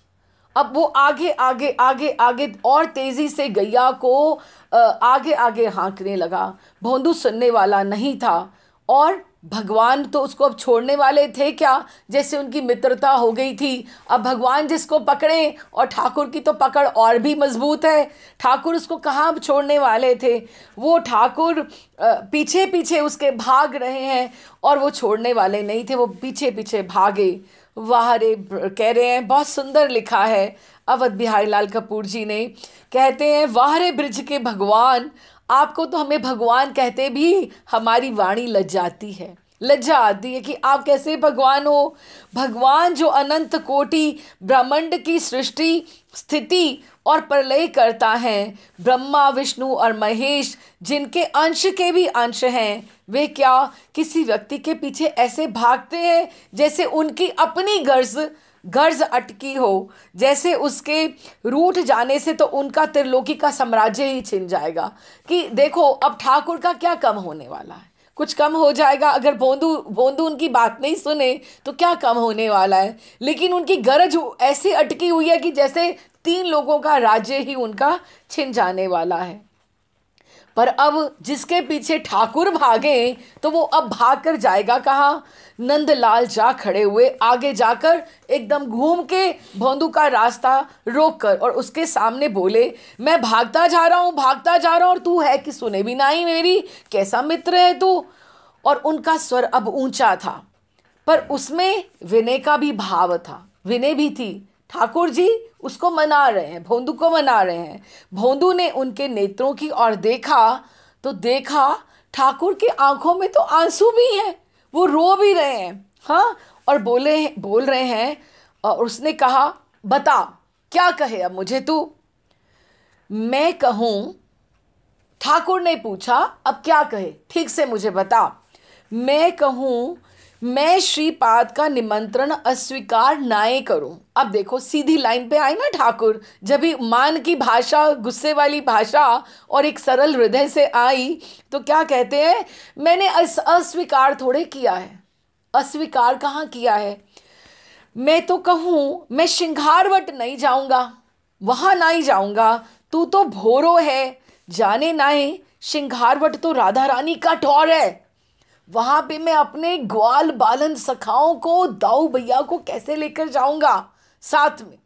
अब वो आगे आगे आगे आगे और तेज़ी से गैया को आगे आगे हाँकने लगा। भोंदू सुनने वाला नहीं था, और भगवान तो उसको अब छोड़ने वाले थे क्या, जैसे उनकी मित्रता हो गई थी। अब भगवान जिसको पकड़े, और ठाकुर की तो पकड़ और भी मजबूत है, ठाकुर उसको कहाँ छोड़ने वाले थे। वो ठाकुर पीछे पीछे उसके भाग रहे हैं, और वो छोड़ने वाले नहीं थे, वो पीछे पीछे भागे। वाह रे, कह रहे हैं, बहुत सुंदर लिखा है अवध बिहारी लाल कपूर जी ने, कहते हैं, वाह रे ब्रिज के भगवान, आपको तो हमें भगवान कहते भी हमारी वाणी लज जाती है। लज्जा आती है कि आप कैसे भगवान हो। भगवान जो अनंत कोटि ब्रह्मांड की सृष्टि स्थिति और प्रलय करता है, ब्रह्मा विष्णु और महेश जिनके अंश के भी अंश हैं, वे क्या किसी व्यक्ति के पीछे ऐसे भागते हैं जैसे उनकी अपनी गर्ज अटकी हो, जैसे उसके रूठ जाने से तो उनका त्रिलोकी का साम्राज्य ही छिन जाएगा। कि देखो अब ठाकुर का क्या कम होने वाला है, कुछ कम हो जाएगा। अगर भोंदू भोंदू उनकी बात नहीं सुने तो क्या कम होने वाला है, लेकिन उनकी गरज ऐसी अटकी हुई है कि जैसे 3 लोगों का राज्य ही उनका छिन जाने वाला है। पर अब जिसके पीछे ठाकुर भागे तो वो अब भाग कर जाएगा कहाँ? नंदलाल जा खड़े हुए, आगे जाकर एकदम घूम के भोंदू का रास्ता रोक कर और उसके सामने बोले, मैं भागता जा रहा हूँ, भागता जा रहा हूँ, और तू है कि सुने भी नहीं मेरी, कैसा मित्र है तू। और उनका स्वर अब ऊंचा था, पर उसमें विनय का भी भाव था, विनय भी थी। ठाकुर जी उसको मना रहे हैं, भोंदू को मना रहे हैं। भोंदू ने उनके नेत्रों की ओर देखा तो देखा ठाकुर की आंखों में तो आंसू भी हैं, वो रो भी रहे हैं। हाँ, और बोल रहे हैं। और उसने कहा, बता क्या कहे अब मुझे तू। मैं कहूँ, ठाकुर ने पूछा, अब क्या कहे, ठीक से मुझे बता। मैं कहूँ, मैं श्रीपाद का निमंत्रण अस्वीकार नाए करूं। अब देखो सीधी लाइन पे आए ना ठाकुर, जब भी मान की भाषा, गुस्से वाली भाषा और एक सरल हृदय से आई तो क्या कहते हैं, मैंने अस्वीकार थोड़े किया है। अस्वीकार कहाँ किया है? मैं तो कहूँ मैं श्रृंगारवट नहीं जाऊंगा, वहां नहीं जाऊंगा। तू तो भोरो है, जाने नाए श्रृंगारवट तो राधा रानी का ठौर है। वहां पे मैं अपने ग्वाल बालन सखाओं को, दाऊ भैया को कैसे लेकर जाऊंगा साथ में?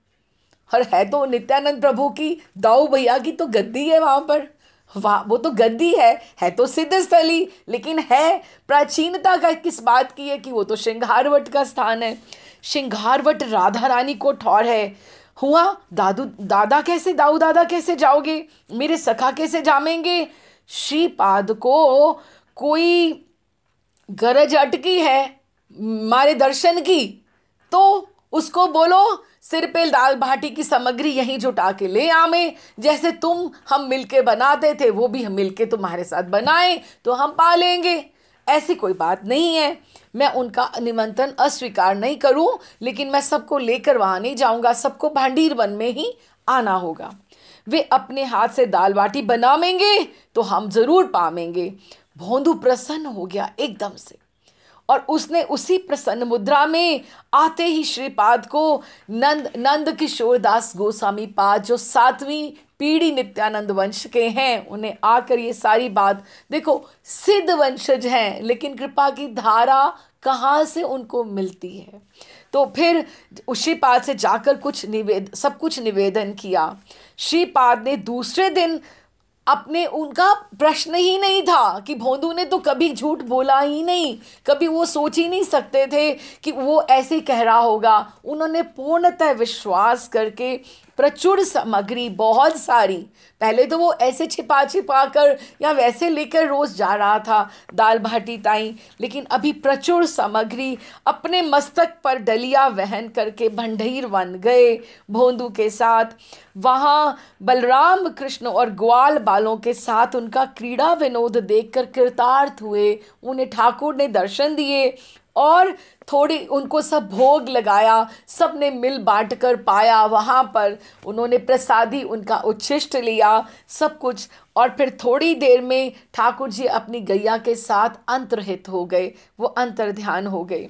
और है तो नित्यानंद प्रभु की, दाऊ भैया की तो गद्दी है वहां पर, वहाँ वो तो गद्दी है तो सिद्ध स्थली, लेकिन है प्राचीनता का किस बात की है कि वो तो श्रृंगारवट का स्थान है। श्रृंगारवट राधा रानी को ठौर है। हुआ दादा कैसे, दाऊ दादा कैसे जाओगे, मेरे सखा कैसे जामेंगे? श्रीपाद को कोई गरज अटकी है मारे दर्शन की, तो उसको बोलो सिर पे दाल बाटी की सामग्री यहीं जुटा के ले आवे, जैसे तुम हम मिलके बनाते थे वो भी हम मिलके तुम्हारे साथ बनाए तो हम पा लेंगे। ऐसी कोई बात नहीं है, मैं उनका निमंत्रण अस्वीकार नहीं करूं, लेकिन मैं सबको लेकर वहां नहीं जाऊंगा, सबको भांडीर वन में ही आना होगा। वे अपने हाथ से दाल बाटी बनावेंगे तो हम जरूर पावेंगे। भोंदू प्रसन्न हो गया एकदम से, और उसने उसी प्रसन्न मुद्रा में आते ही श्रीपाद को नंद किशोर दास गोस्वामी पाद, जो 7वीं पीढ़ी नित्यानंद वंश के हैं, उन्हें आकर ये सारी बात, देखो सिद्ध वंशज हैं लेकिन कृपा की धारा कहाँ से उनको मिलती है। तो फिर श्रीपाद से जाकर सब कुछ निवेदन किया। श्रीपाद ने दूसरे दिन अपने, उनका प्रश्न ही नहीं था कि भोंदू ने तो कभी झूठ बोला ही नहीं, कभी वो सोच ही नहीं सकते थे कि वो ऐसे कह रहा होगा। उन्होंने पूर्णतः विश्वास करके प्रचुर सामग्री, बहुत सारी, पहले तो वो ऐसे छिपा छिपा कर या वैसे लेकर रोज जा रहा था दाल बाटी ताई, लेकिन अभी प्रचुर सामग्री अपने मस्तक पर डलिया वहन करके भंडीर वन गए भोंदू के साथ। वहाँ बलराम कृष्ण और ग्वाल बालों के साथ उनका क्रीड़ा विनोद देखकर कृतार्थ हुए। उन्हें ठाकुर ने दर्शन दिए और थोड़ी उनको सब भोग लगाया, सब ने मिल बांट कर पाया। वहाँ पर उन्होंने प्रसादी उनका उच्छिष्ट लिया, सब कुछ। और फिर थोड़ी देर में ठाकुर जी अपनी गैया के साथ अंतर्हित हो गए, वो अंतर्ध्यान हो गए।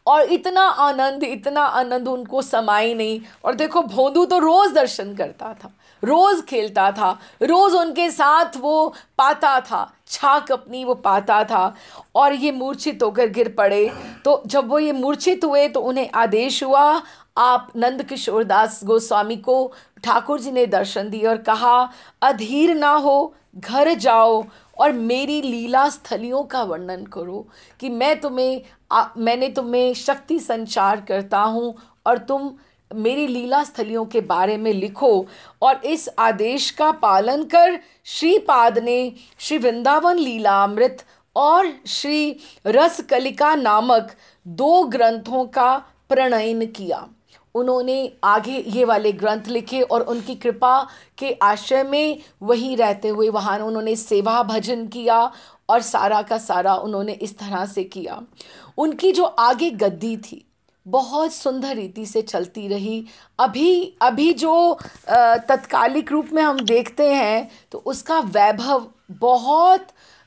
और इतना आनंद उनको समाई नहीं। और देखो भोंदू तो रोज़ दर्शन करता था, रोज़ खेलता था, रोज़ उनके साथ वो पाता था, छाक अपनी वो पाता था। और ये मूर्छित होकर गिर पड़े, तो जब वो ये मूर्छित हुए तो उन्हें आदेश हुआ, आप नंद किशोर दास गोस्वामी को ठाकुर जी ने दर्शन दिए और कहा, अधीर ना हो, घर जाओ और मेरी लीला स्थलियों का वर्णन करो कि मैंने तुम्हें शक्ति संचार करता हूँ और तुम मेरी लीला स्थलियों के बारे में लिखो। और इस आदेश का पालन कर श्रीपाद ने श्री वृंदावन लीला अमृत और श्री रसकलिका नामक 2 ग्रंथों का प्रणयन किया। उन्होंने आगे ये वाले ग्रंथ लिखे और उनकी कृपा के आश्रय में वहीं रहते हुए वहाँ उन्होंने सेवा भजन किया और सारा का सारा उन्होंने इस तरह से किया। उनकी जो आगे गद्दी थी बहुत सुंदर रीति से चलती रही। अभी अभी जो तत्कालिक रूप में हम देखते हैं तो उसका वैभव बहुत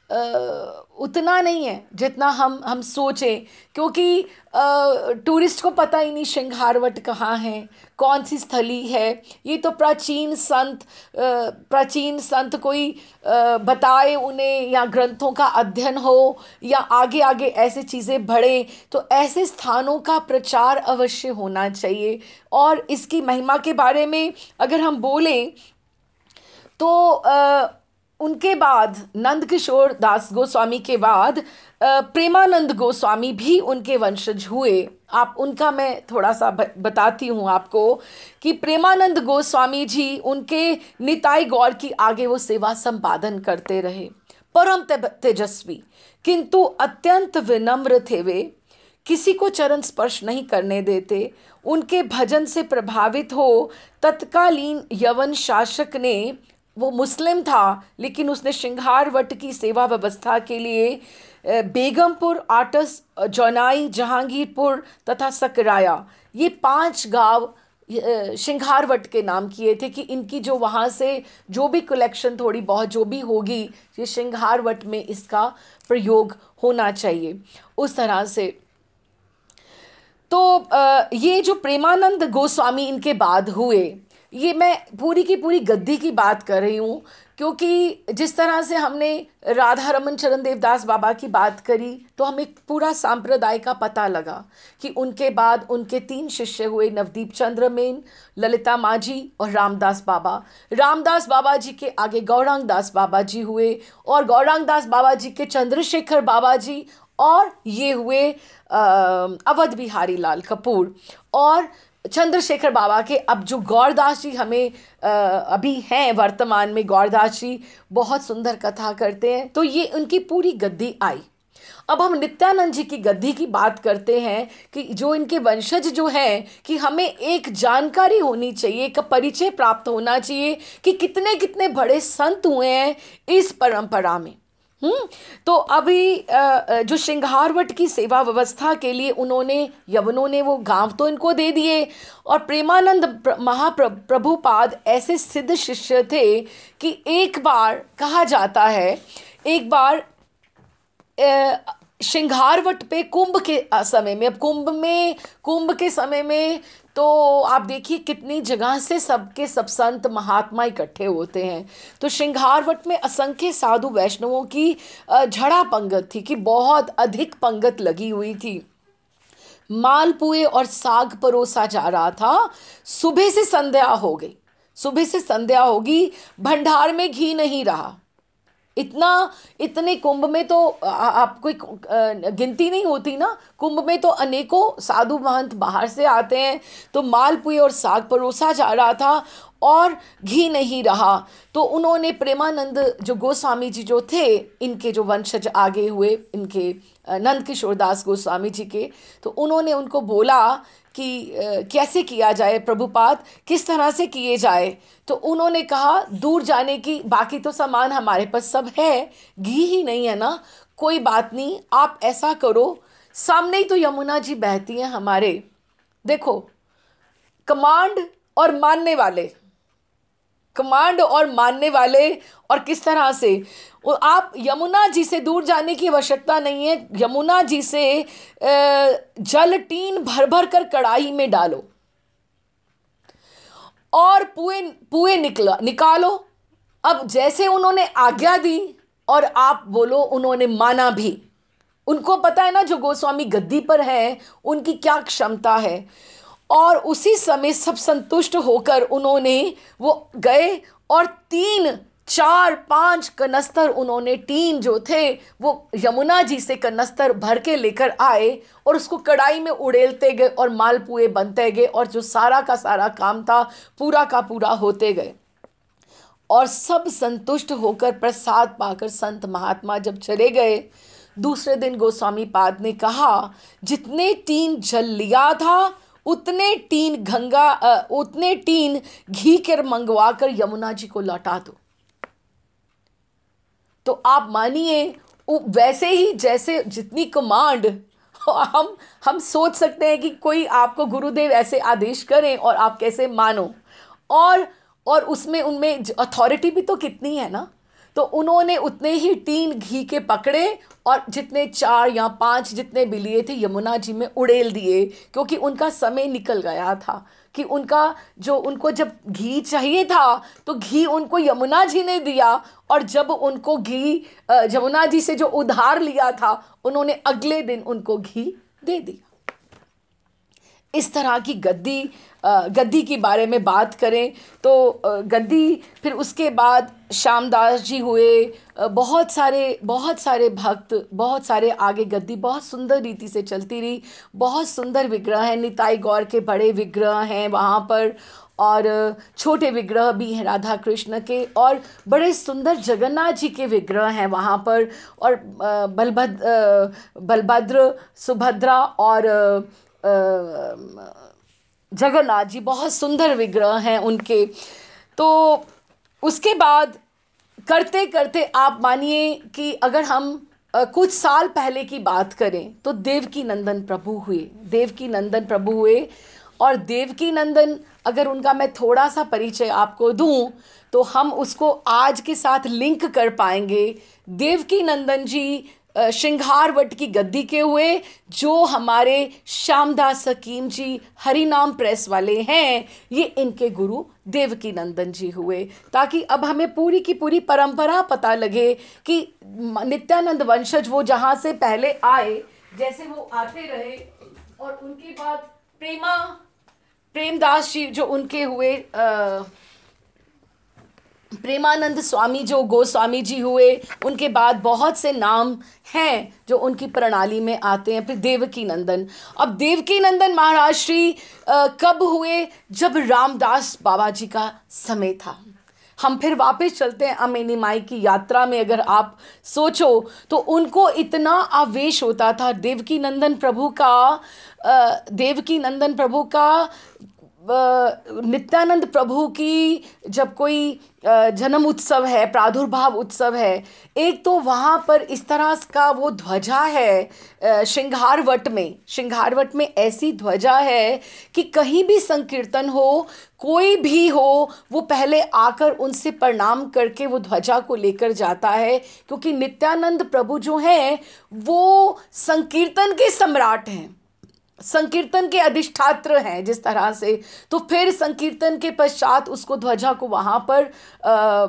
उतना नहीं है जितना हम सोचें, क्योंकि टूरिस्ट को पता ही नहीं सिंघारवट कहाँ है, कौन सी स्थली है। ये तो प्राचीन संत कोई बताए उन्हें, या ग्रंथों का अध्ययन हो, या आगे आगे ऐसे चीज़ें बढ़ें, तो ऐसे स्थानों का प्रचार अवश्य होना चाहिए। और इसकी महिमा के बारे में अगर हम बोलें तो उनके बाद नंदकिशोर दास गोस्वामी के बाद प्रेमानंद गोस्वामी भी उनके वंशज हुए। आप उनका मैं थोड़ा सा बताती हूँ आपको कि प्रेमानंद गोस्वामी जी उनके निताई गौर की आगे वो सेवा संपादन करते रहे। परम तेजस्वी किंतु अत्यंत विनम्र थे वे, किसी को चरण स्पर्श नहीं करने देते। उनके भजन से प्रभावित हो तत्कालीन यवन शासक ने, वो मुस्लिम था लेकिन उसने सिंघारवट की सेवा व्यवस्था के लिए बेगमपुर, आटस, जौनाई, जहांगीरपुर तथा सकराया, ये 5 गांव सिंघारवट के नाम किए थे कि इनकी जो वहाँ से जो भी कलेक्शन थोड़ी बहुत जो भी होगी ये सिंघारवट में इसका प्रयोग होना चाहिए, उस तरह से। तो ये जो प्रेमानंद गोस्वामी इनके बाद हुए, ये मैं पूरी की पूरी गद्दी की बात कर रही हूँ, क्योंकि जिस तरह से हमने राधा रमन चरण देवदास बाबा की बात करी तो हमें पूरा सांप्रदाय का पता लगा कि उनके बाद उनके 3 शिष्य हुए, नवदीप चंद्र मेन, ललिता मांझी और रामदास बाबा। रामदास बाबा जी के आगे गौरांग दास बाबा जी हुए, और गौरांग दास बाबा जी के चंद्रशेखर बाबा जी, और ये हुए अवध बिहारी लाल कपूर। और चंद्रशेखर बाबा के अब जो गौरदास जी हमें अभी हैं वर्तमान में, गौरदास जी बहुत सुंदर कथा करते हैं, तो ये उनकी पूरी गद्दी आई। अब हम नित्यानंद जी की गद्दी की बात करते हैं कि जो इनके वंशज जो हैं, कि हमें एक जानकारी होनी चाहिए, एक परिचय प्राप्त होना चाहिए कि कितने कितने बड़े संत हुए हैं इस परंपरा में। तो अभी जो सिंघारवट की सेवा व्यवस्था के लिए उन्होंने, यवनों ने वो गांव तो इनको दे दिए, और प्रेमानंद महाप्रभुपाद ऐसे सिद्ध शिष्य थे कि एक बार कहा जाता है, एक बार सिंघारवट पे कुंभ के समय में, अब कुंभ के समय में तो आप देखिए कितनी जगह से सबके सब संत महात्मा इकट्ठे होते हैं। तो सिंघारवट में असंख्य साधु वैष्णवों की झड़ा पंगत थी, कि बहुत अधिक पंगत लगी हुई थी। मालपुए और साग परोसा जा रहा था। सुबह से संध्या हो गई, सुबह से संध्या होगी, भंडार में घी नहीं रहा। इतने कुंभ में तो आप कोई गिनती नहीं होती ना, कुंभ में तो अनेकों साधु महंत बाहर से आते हैं। तो मालपुए और साग परोसा जा रहा था और घी नहीं रहा। तो उन्होंने प्रेमानंद जो गोस्वामी जी जो थे, इनके जो वंशज आगे हुए, इनके नंदकिशोर दास गोस्वामी जी के, तो उन्होंने उनको बोला कि कैसे किया जाए प्रभुपाद, किस तरह से किए जाए। तो उन्होंने कहा दूर जाने की, बाकी तो सामान हमारे पास सब है, घी ही नहीं है ना, कोई बात नहीं, आप ऐसा करो, सामने ही तो यमुना जी बहती हैं हमारे, देखो कमांड और मानने वाले, कमांड और मानने वाले, और किस तरह से आप यमुना जी से दूर जाने की आवश्यकता नहीं है, यमुना जी से जल टीन भर भर कर कढ़ाई में डालो और पुए निकालो। अब जैसे उन्होंने आज्ञा दी और आप बोलो उन्होंने माना भी। उनको पता है ना जो गोस्वामी गद्दी पर है उनकी क्या क्षमता है, और उसी समय सब संतुष्ट होकर उन्होंने वो गए और 3, 4, 5 कनस्तर उन्होंने, टीन जो थे वो यमुना जी से कनस्तर भर के लेकर आए और उसको कढ़ाई में उड़ेलते गए और मालपुए बनते गए, और जो सारा का सारा काम था पूरा का पूरा होते गए। और सब संतुष्ट होकर प्रसाद पाकर संत महात्मा जब चले गए दूसरे दिन गोस्वामी पाद ने कहा, जितने टीन जल लिया था उतने टीन घी के मंगवा कर यमुना जी को लौटा दो। तो आप मानिए वैसे ही जैसे जितनी कमांड हम सोच सकते हैं कि कोई आपको गुरुदेव ऐसे आदेश करें और आप कैसे मानो, और उसमें उनमें अथॉरिटी भी तो कितनी है ना। तो उन्होंने उतने ही टीन घी के पकड़े और जितने 4 या 5 जितने भी लिए थे यमुना जी में उड़ेल दिए, क्योंकि उनका समय निकल गया था कि उनको जब घी चाहिए था तो घी उनको यमुना जी ने दिया, और जब उनको घी यमुना जी से जो उधार लिया था उन्होंने अगले दिन उनको घी दे दिया। इस तरह की गद्दी के बारे में बात करें तो गद्दी, फिर उसके बाद श्यामदास जी हुए, बहुत सारे भक्त, बहुत सारे आगे गद्दी बहुत सुंदर रीति से चलती रही। बहुत सुंदर विग्रह हैं, निताई गौर के बड़े विग्रह हैं वहाँ पर, और छोटे विग्रह भी हैं राधा कृष्ण के, और बड़े सुंदर जगन्नाथ जी के विग्रह हैं वहाँ पर, और बलभद्र, सुभद्रा और जगन्नाथ जी बहुत सुंदर विग्रह हैं उनके। तो उसके बाद करते करते आप मानिए कि अगर हम कुछ साल पहले की बात करें तो देवकी नंदन प्रभु हुए। और देवकी नंदन, अगर उनका मैं थोड़ा सा परिचय आपको दूं तो हम उसको आज के साथ लिंक कर पाएंगे। देवकी नंदन जी श्रृंगारवट की गद्दी के हुए, जो हमारे श्यामदास हकीम जी हरिनाम प्रेस वाले हैं, ये इनके गुरु देवकी नंदन जी हुए। ताकि अब हमें पूरी की पूरी परंपरा पता लगे कि नित्यानंद वंशज वो जहाँ से पहले आए, जैसे वो आते रहे, और उनके बाद प्रेमदास जी जो उनके हुए, प्रेमानंद स्वामी जो गोस्वामी जी हुए, उनके बाद बहुत से नाम हैं जो उनकी प्रणाली में आते हैं। फिर देवकी नंदन, अब देवकी नंदन महाराज श्री कब हुए? जब रामदास बाबा जी का समय था। हम फिर वापस चलते हैं अमेनी माई की यात्रा में। अगर आप सोचो तो उनको इतना आवेश होता था देवकी नंदन प्रभु का नित्यानंद प्रभु की जब कोई जन्म उत्सव है, प्रादुर्भाव उत्सव है, एक तो वहाँ पर इस तरह का वो ध्वजा है श्रृंगारवट में ऐसी ध्वजा है कि कहीं भी संकीर्तन हो, कोई भी हो, वो पहले आकर उनसे प्रणाम करके वो ध्वजा को लेकर जाता है, क्योंकि नित्यानंद प्रभु जो हैं वो संकीर्तन के सम्राट हैं, संकीर्तन के अधिष्ठात्र हैं जिस तरह से। तो फिर संकीर्तन के पश्चात उसको ध्वजा को वहाँ पर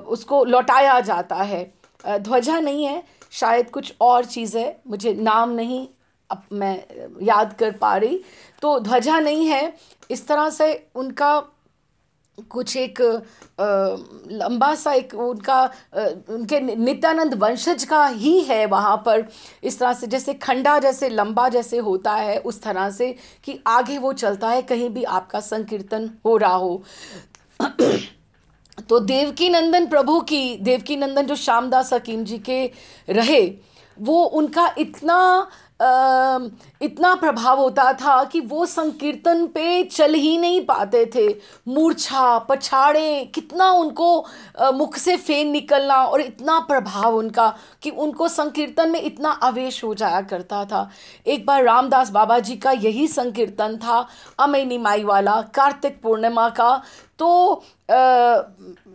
उसको लौटाया जाता है। ध्वजा नहीं है, शायद कुछ और चीज़ है, मुझे नाम नहीं अब मैं याद कर पा रही। तो ध्वजा नहीं है, इस तरह से उनका कुछ एक लंबा सा एक उनके नित्यानंद वंशज का ही है वहाँ पर, इस तरह से जैसे खंडा जैसे लंबा जैसे होता है, उस तरह से कि आगे वो चलता है कहीं भी आपका संकीर्तन हो रहा हो। तो देवकी नंदन जो श्यामदास हकीम जी के रहे, वो उनका इतना प्रभाव होता था कि वो संकीर्तन पे चल ही नहीं पाते थे। मूर्छा, पछाड़े, कितना उनको मुख से फेन निकलना, और इतना प्रभाव उनका कि उनको संकीर्तन में इतना आवेश हो जाया करता था। एक बार रामदास बाबा जी का यही संकीर्तन था, अमेनी माई वाला, कार्तिक पूर्णिमा का। तो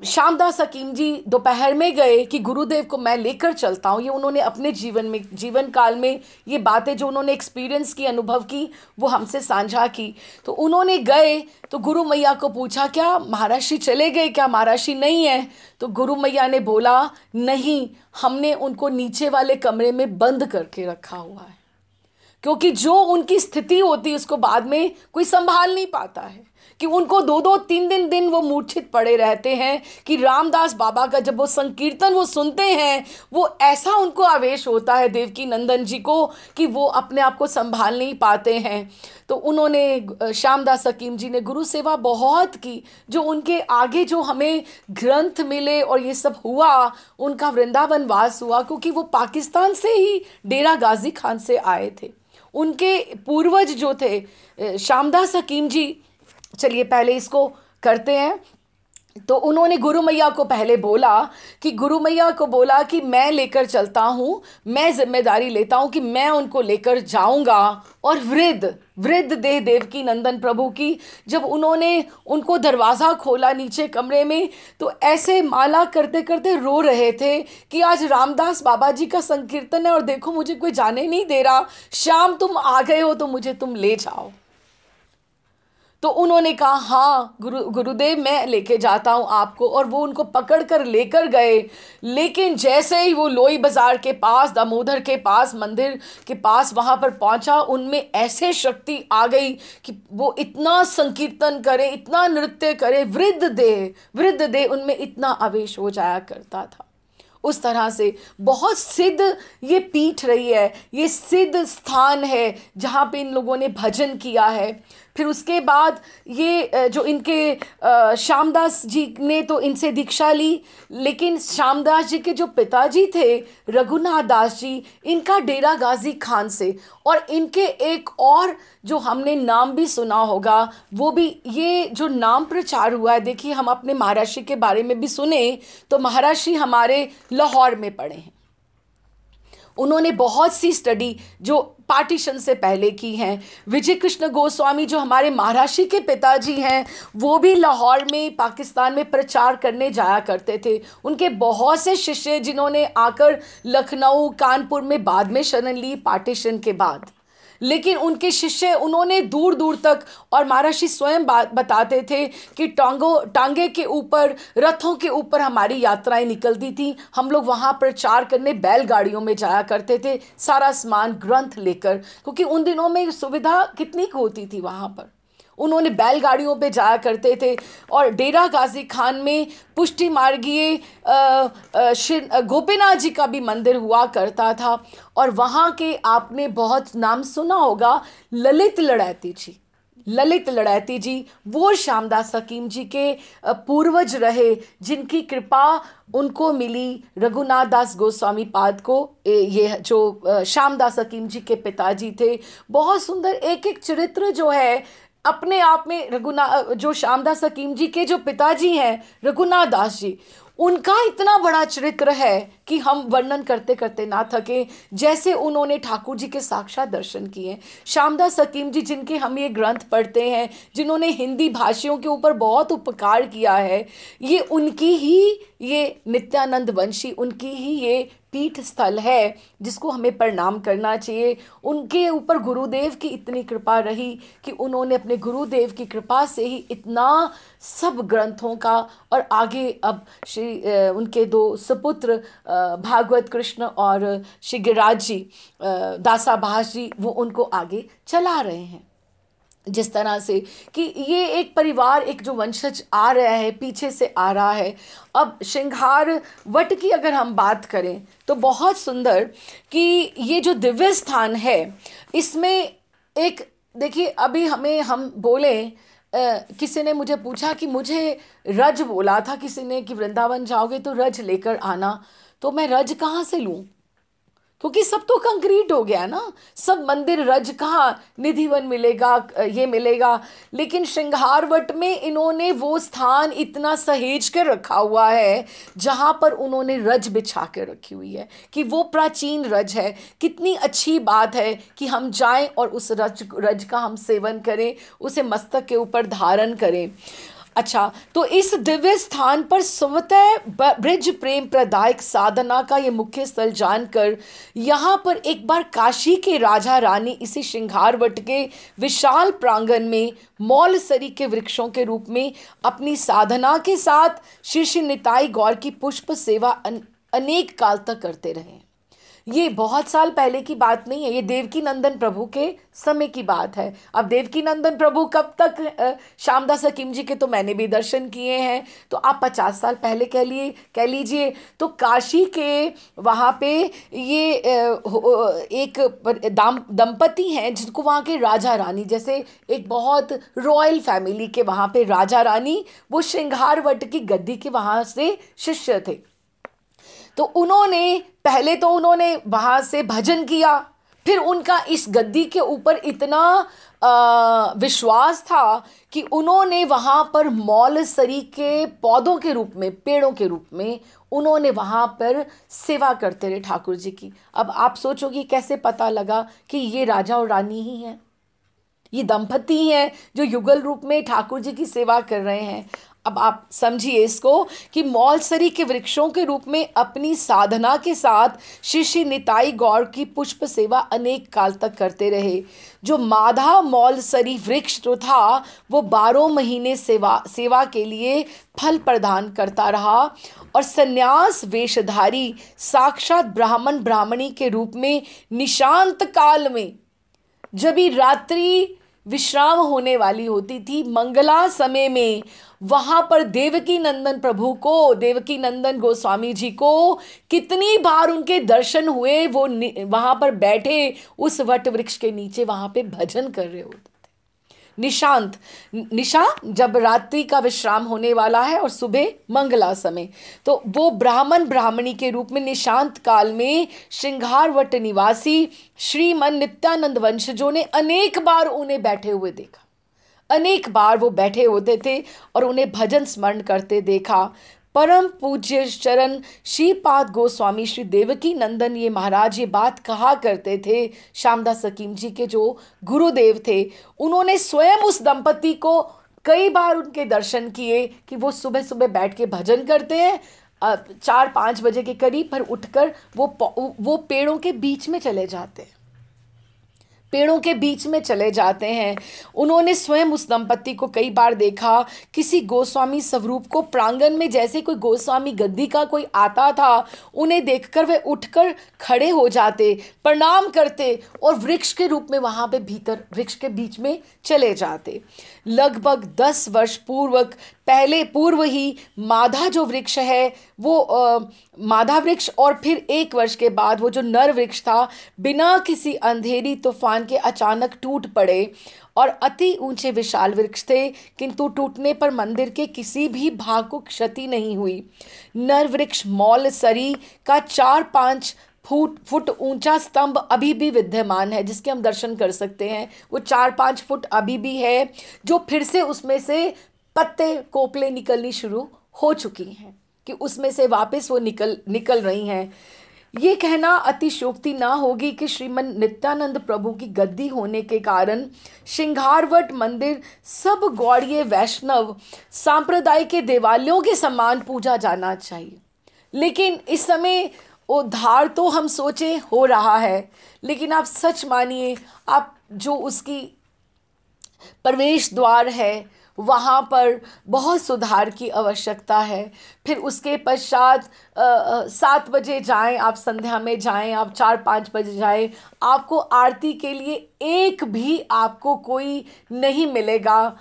श्यामदास हकीम जी दोपहर में गए कि गुरुदेव को मैं लेकर चलता हूँ। ये उन्होंने अपने जीवन काल में ये बातें जो उन्होंने एक्सपीरियंस की, अनुभव की, वो हमसे साझा की। तो उन्होंने गए तो गुरु मैया को पूछा, क्या महाराज श्री चले गए, क्या महाराज श्री नहीं है? तो गुरु मैया ने बोला, नहीं, हमने उनको नीचे वाले कमरे में बंद करके रखा हुआ है। क्योंकि जो उनकी स्थिति होती है उसको बाद में कोई संभाल नहीं पाता है, कि उनको 2-2 3 दिन वो मूर्छित पड़े रहते हैं। कि रामदास बाबा का जब वो संकीर्तन वो सुनते हैं, वो ऐसा उनको आवेश होता है देवकी नंदन जी को कि वो अपने आप को संभाल नहीं पाते हैं। तो उन्होंने, श्यामदास हकीम जी ने गुरु सेवा बहुत की। जो उनके आगे जो हमें ग्रंथ मिले और ये सब हुआ, उनका वृंदावन वास हुआ, क्योंकि वो पाकिस्तान से ही डेरा गाजी खान से आए थे। उनके पूर्वज जो थे श्यामदास हकीम जी, चलिए पहले इसको करते हैं। तो उन्होंने गुरु मैया को पहले बोला कि गुरु मैया को बोला कि मैं लेकर चलता हूँ, मैं जिम्मेदारी लेता हूँ कि मैं उनको लेकर जाऊँगा। और वृद्ध देह देवकी नंदन प्रभु की, जब उन्होंने उनको दरवाज़ा खोला नीचे कमरे में, तो ऐसे माला करते करते रो रहे थे कि आज रामदास बाबा जी का संकीर्तन है और देखो मुझे कोई जाने नहीं दे रहा, शाम तुम आ गए हो तो मुझे तुम ले जाओ। तो उन्होंने कहा हाँ गुरुदेव मैं लेके जाता हूँ आपको, और वो उनको पकड़ कर लेकर गए। लेकिन जैसे ही वो लोई बाज़ार के पास, दामोदर के पास, मंदिर के पास वहाँ पर पहुँचा, उनमें ऐसे शक्ति आ गई कि वो इतना संकीर्तन करें, इतना नृत्य करें, वृद्ध देह उनमें इतना आवेश हो जाया करता था। उस तरह से बहुत सिद्ध ये पीठ रही है, ये सिद्ध स्थान है जहाँ पे इन लोगों ने भजन किया है। फिर उसके बाद ये जो इनके श्यामदास जी ने तो इनसे दीक्षा ली, लेकिन श्यामदास जी के जो पिताजी थे रघुनाथ दास जी, इनका डेरा गाजी खान से, और इनके एक और जो हमने नाम भी सुना होगा, वो भी ये जो नाम प्रचार हुआ है, देखिए हम अपने महाराष्ट्र के बारे में भी सुने तो महाराष्ट्र हमारे लाहौर में पढ़े हैं। उन्होंने बहुत सी स्टडी जो पार्टीशन से पहले की हैं। विजय कृष्ण गोस्वामी जो हमारे महाराष्ट्र के पिताजी हैं, वो भी लाहौर में पाकिस्तान में प्रचार करने जाया करते थे। उनके बहुत से शिष्य जिन्होंने आकर लखनऊ, कानपुर में बाद में शरण ली पार्टीशन के बाद, लेकिन उनके शिष्य उन्होंने दूर दूर तक, और महाराष्ट्र स्वयं बताते थे कि टांगे के ऊपर, रथों के ऊपर हमारी यात्राएं निकलती थी। हम लोग वहाँ प्रचार करने बैलगाड़ियों में जाया करते थे, सारा सामान ग्रंथ लेकर, क्योंकि उन दिनों में सुविधा कितनी होती थी वहाँ पर। उन्होंने बैलगाड़ियों पे जाया करते थे। और डेरा गाजी खान में पुष्टि मार्गीय गोपीनाथ जी का भी मंदिर हुआ करता था। और वहाँ के आपने बहुत नाम सुना होगा ललित लड़ैती जी वो श्यामदास हकीम जी के पूर्वज रहे, जिनकी कृपा उनको मिली रघुनाथ दास गोस्वामी पाद को। ये जो श्यामदास हकीम जी के पिताजी थे, बहुत सुंदर एक एक चरित्र जो है अपने आप में। जो श्यामदास हकीम जी के जो पिताजी हैं रघुनाथ दास जी, उनका इतना बड़ा चरित्र है कि हम वर्णन करते करते ना थके। जैसे उन्होंने ठाकुर जी के साक्षात दर्शन किए। श्यामदास हकीम जी जिनके हम ये ग्रंथ पढ़ते हैं, जिन्होंने हिंदी भाषियों के ऊपर बहुत उपकार किया है, ये उनकी ही, ये नित्यानंद वंशी उनकी ही ये पीठ स्थल है जिसको हमें प्रणाम करना चाहिए। उनके ऊपर गुरुदेव की इतनी कृपा रही कि उन्होंने अपने गुरुदेव की कृपा से ही इतना सब ग्रंथों का, और आगे अब उनके 2 सुपुत्र भागवत कृष्ण और श्री गिरिराज जी, दासाभास जी, वो उनको आगे चला रहे हैं। जिस तरह से कि ये एक परिवार, एक जो वंशज आ रहा है, पीछे से आ रहा है। अब श्रृंगार वट की अगर हम बात करें तो बहुत सुंदर कि ये जो दिव्य स्थान है, इसमें एक देखिए, अभी हम बोले, किसी ने मुझे पूछा कि मुझे रज बोला था किसी ने कि वृंदावन जाओगे तो रज लेकर आना, तो मैं रज कहाँ से लूँ, क्योंकि सब तो कंक्रीट हो गया ना, सब मंदिर, रज कहाँ, निधिवन मिलेगा, ये मिलेगा। लेकिन श्रृंगारवट में इन्होंने वो स्थान इतना सहेज कर रखा हुआ है जहाँ पर उन्होंने रज बिछा कर रखी हुई है, कि वो प्राचीन रज है। कितनी अच्छी बात है कि हम जाएं और उस रज का हम सेवन करें, उसे मस्तक के ऊपर धारण करें। अच्छा, तो इस दिव्य स्थान पर स्वतः ब्रज प्रेम प्रदायक साधना का ये मुख्य स्थल जानकर यहाँ पर एक बार काशी के राजा रानी इसी श्रृंगारवट के विशाल प्रांगण में मौलसरी के वृक्षों के रूप में अपनी साधना के साथ श्री श्री निताई गौर की पुष्प सेवा अनेक काल तक करते रहे। ये बहुत साल पहले की बात नहीं है, ये देवकी नंदन प्रभु के समय की बात है। अब देवकी नंदन प्रभु कब तक, श्यामदास हकीम जी के तो मैंने भी दर्शन किए हैं, तो आप 50 साल पहले कह लीजिए। तो काशी के वहाँ पे ये एक दंपति हैं जिनको वहाँ के राजा रानी, जैसे एक बहुत रॉयल फैमिली के वहाँ पे राजा रानी, वो श्रृंगारवट की गद्दी के वहाँ से शिष्य थे। तो पहले तो उन्होंने वहाँ से भजन किया, फिर उनका इस गद्दी के ऊपर इतना विश्वास था कि उन्होंने वहाँ पर मौलसरी के पौधों के रूप में, पेड़ों के रूप में उन्होंने वहाँ पर सेवा करते रहे ठाकुर जी की। अब आप सोचोगे कैसे पता लगा कि ये राजा और रानी ही हैं, ये दंपति हैं जो युगल रूप में ठाकुर जी की सेवा कर रहे हैं। अब आप समझिए इसको कि मौलसरी के वृक्षों के रूप में अपनी साधना के साथ श्री श्री निताई गौर की पुष्प सेवा अनेक काल तक करते रहे। जो माधा मौलसरी वृक्ष जो था वो 12 महीने सेवा के लिए फल प्रदान करता रहा, और संन्यास वेशधारी साक्षात ब्राह्मणी के रूप में निशांत काल में, जब भी रात्रि विश्राम होने वाली होती थी, मंगला समय में वहाँ पर देवकी नंदन प्रभु को, देवकी नंदन गोस्वामी जी को कितनी बार उनके दर्शन हुए। वो वहाँ पर बैठे उस वट वृक्ष के नीचे वहाँ पे भजन कर रहे होते थे। निशा जब रात्रि का विश्राम होने वाला है और सुबह मंगला समय, तो वो ब्राह्मणी के रूप में निशांत काल में श्रृंगारवट निवासी श्रीमन नित्यानंद वंशजों ने अनेक बार उन्हें बैठे हुए देखा, अनेक बार वो बैठे होते थे और उन्हें भजन स्मरण करते देखा। परम पूज्य चरण श्रीपाद गोस्वामी श्री देवकी नंदन ये महाराज ये बात कहा करते थे, श्यामदास हकीम जी के जो गुरुदेव थे, उन्होंने स्वयं उस दंपति को कई बार उनके दर्शन किए कि वो सुबह सुबह बैठ के भजन करते हैं, 4-5 बजे के करीब, पर उठकर वो पेड़ों के बीच में चले जाते हैं, पेड़ों के बीच में चले जाते हैं। उन्होंने स्वयं उस दंपति को कई बार देखा। किसी गोस्वामी स्वरूप को प्रांगण में, जैसे कोई गोस्वामी गद्दी का कोई आता था, उन्हें देखकर वे उठकर खड़े हो जाते, प्रणाम करते और वृक्ष के रूप में वहाँ पे भीतर वृक्ष के बीच में चले जाते। लगभग 10 वर्ष पूर्व ही माधा जो वृक्ष है वो माधा वृक्ष, और फिर 1 वर्ष के बाद वो जो नर वृक्ष था बिना किसी अंधेरी तूफान के अचानक टूट पड़े, और अति ऊंचे विशाल वृक्ष थे, किंतु टूटने पर मंदिर के किसी भी भाग को क्षति नहीं हुई। नर वृक्ष मौलसरी का 4-5 फुट ऊंचा स्तंभ अभी भी विद्यमान है, जिसके हम दर्शन कर सकते हैं। वो 4-5 फुट अभी भी है, जो फिर से उसमें से पत्ते कोपले निकलनी शुरू हो चुकी हैं, कि उसमें से वापस वो निकल रही हैं। ये कहना अतिशयोक्ति ना होगी कि श्रीमन नित्यानंद प्रभु की गद्दी होने के कारण श्रृंगारवट मंदिर सब गौड़ीय वैष्णव सांप्रदाय के देवालयों के समान पूजा जाना चाहिए। लेकिन इस समय उद्धार तो हम सोचे हो रहा है, लेकिन आप सच मानिए, आप जो उसकी प्रवेश द्वार है वहाँ पर बहुत सुधार की आवश्यकता है। फिर उसके पश्चात 7 बजे जाएं, आप संध्या में जाएं, आप 4-5 बजे जाएं, आपको आरती के लिए एक भी आपको कोई नहीं मिलेगा,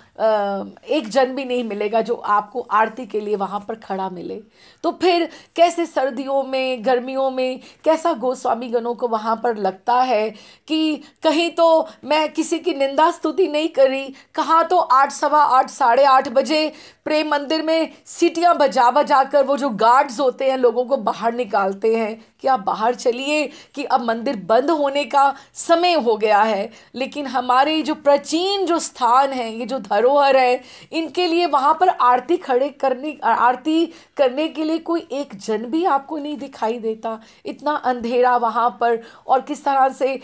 एक जन भी नहीं मिलेगा जो आपको आरती के लिए वहाँ पर खड़ा मिले। तो फिर कैसे सर्दियों में, गर्मियों में कैसा गोस्वामी गणों को वहाँ पर लगता है कि कहीं तो मैं किसी की निंदा स्तुति नहीं करी, कहाँ तो 8, सवा 8, 8:30 बजे प्रेम मंदिर में सीटियाँ बजा कर वो जो गार्ड्स होते हैं लोगों को बाहर निकालते हैं कि आप बाहर चलिए, कि अब मंदिर बंद होने का समय हो गया है। लेकिन हमारे जो प्राचीन जो स्थान हैं, ये जो धरोहर है, इनके लिए वहाँ पर आरती करने के लिए कोई एक जन भी आपको नहीं दिखाई देता। इतना अंधेरा वहाँ पर, और किस तरह से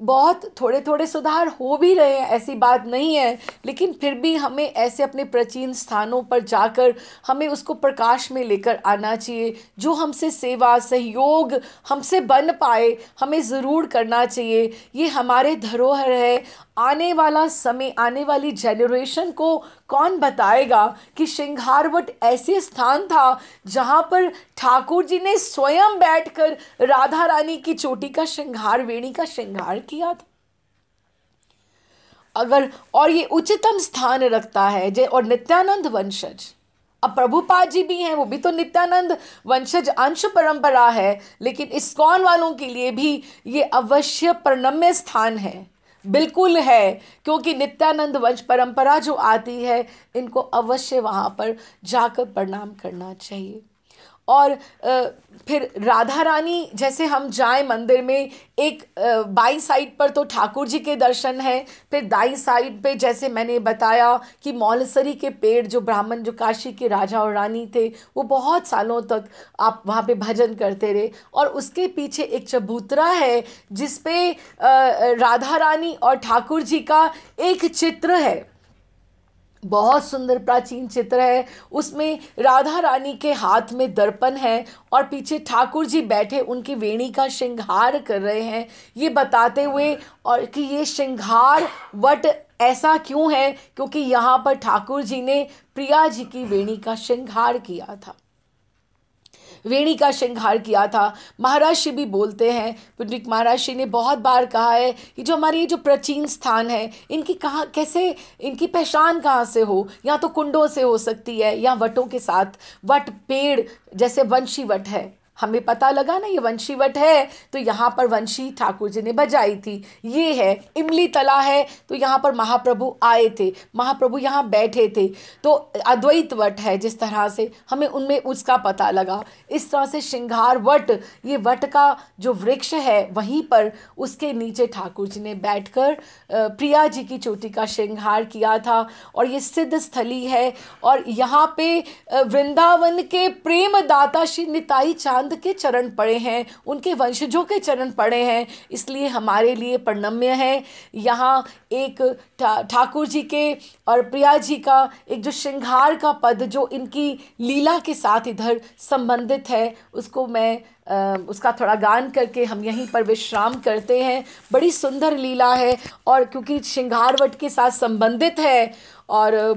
बहुत थोड़े थोड़े सुधार हो भी रहे हैं, ऐसी बात नहीं है, लेकिन फिर भी हमें ऐसे अपने प्राचीन स्थानों पर जाकर हमें उसको प्रकाश में लेकर आना चाहिए। जो हमसे सेवा सहयोग हमसे बन पाए हमें ज़रूर करना चाहिए। ये हमारे धरोहर है, आने वाला समय, आने वाली जनरेशन को कौन बताएगा कि श्रृंगारवट ऐसे स्थान था जहाँ पर ठाकुर जी ने स्वयं बैठकर राधा रानी की चोटी का श्रृंगार, वेणी का श्रृंगार किया था। अगर और ये उच्चतम स्थान रखता है जय, और नित्यानंद वंशज, अब प्रभुपाद जी भी हैं, वो भी तो नित्यानंद वंशज अंश परंपरा है, लेकिन इस्कॉन वालों के लिए भी ये अवश्य प्रणम्य स्थान है, बिल्कुल है, क्योंकि नित्यानंद वंश परंपरा जो आती है इनको अवश्य वहाँ पर जाकर प्रणाम करना चाहिए। और फिर राधा रानी जैसे हम जाएं मंदिर में, एक बाईं साइड पर तो ठाकुर जी के दर्शन है, फिर दाईं साइड पे जैसे मैंने बताया कि मौलसरी के पेड़, जो ब्राह्मण, जो काशी के राजा और रानी थे, वो बहुत सालों तक आप वहाँ पे भजन करते रहे, और उसके पीछे एक चबूतरा है जिस पे राधा रानी और ठाकुर जी का एक चित्र है, बहुत सुंदर प्राचीन चित्र है। उसमें राधा रानी के हाथ में दर्पण है और पीछे ठाकुर जी बैठे उनकी वेणी का श्रृंगार कर रहे हैं, ये बताते हुए, और कि ये श्रृंगार वट ऐसा क्यों है, क्योंकि यहाँ पर ठाकुर जी ने प्रिया जी की वेणी का श्रृंगार किया था, वेणी का श्रृंगार किया था। महाराज श्री भी बोलते हैं, पुंडरीक महाराज श्री ने बहुत बार कहा है कि जो हमारे ये जो प्राचीन स्थान है, इनकी कहाँ, कैसे इनकी पहचान कहाँ से हो, या तो कुंडों से हो सकती है, या वटों के साथ, वट पेड़ जैसे वंशी वट है, हमें पता लगा ना ये वंशी वट है, तो यहाँ पर वंशी ठाकुर जी ने बजाई थी। ये है इमली तला है, तो यहाँ पर महाप्रभु आए थे, महाप्रभु यहाँ बैठे थे। तो अद्वैत वट है, जिस तरह से हमें उनमें उसका पता लगा। इस तरह से श्रृंगार वट, ये वट का जो वृक्ष है वहीं पर उसके नीचे ठाकुर जी ने बैठकर प्रिया जी की चोटी का श्रृंगार किया था। और ये सिद्ध स्थली है, और यहाँ पे वृंदावन के प्रेम दाता श्री निताई चांद के चरण पड़े हैं, उनके वंशजों के चरण पड़े हैं, इसलिए हमारे लिए प्रणम्य है। यहाँ एक ठाकुर जी के और प्रिया जी का एक जो श्रृंगार का पद जो इनकी लीला के साथ इधर संबंधित है, उसको मैं उसका थोड़ा गान करके हम यहीं पर विश्राम करते हैं। बड़ी सुंदर लीला है, और क्योंकि श्रृंगारवट के साथ संबंधित है, और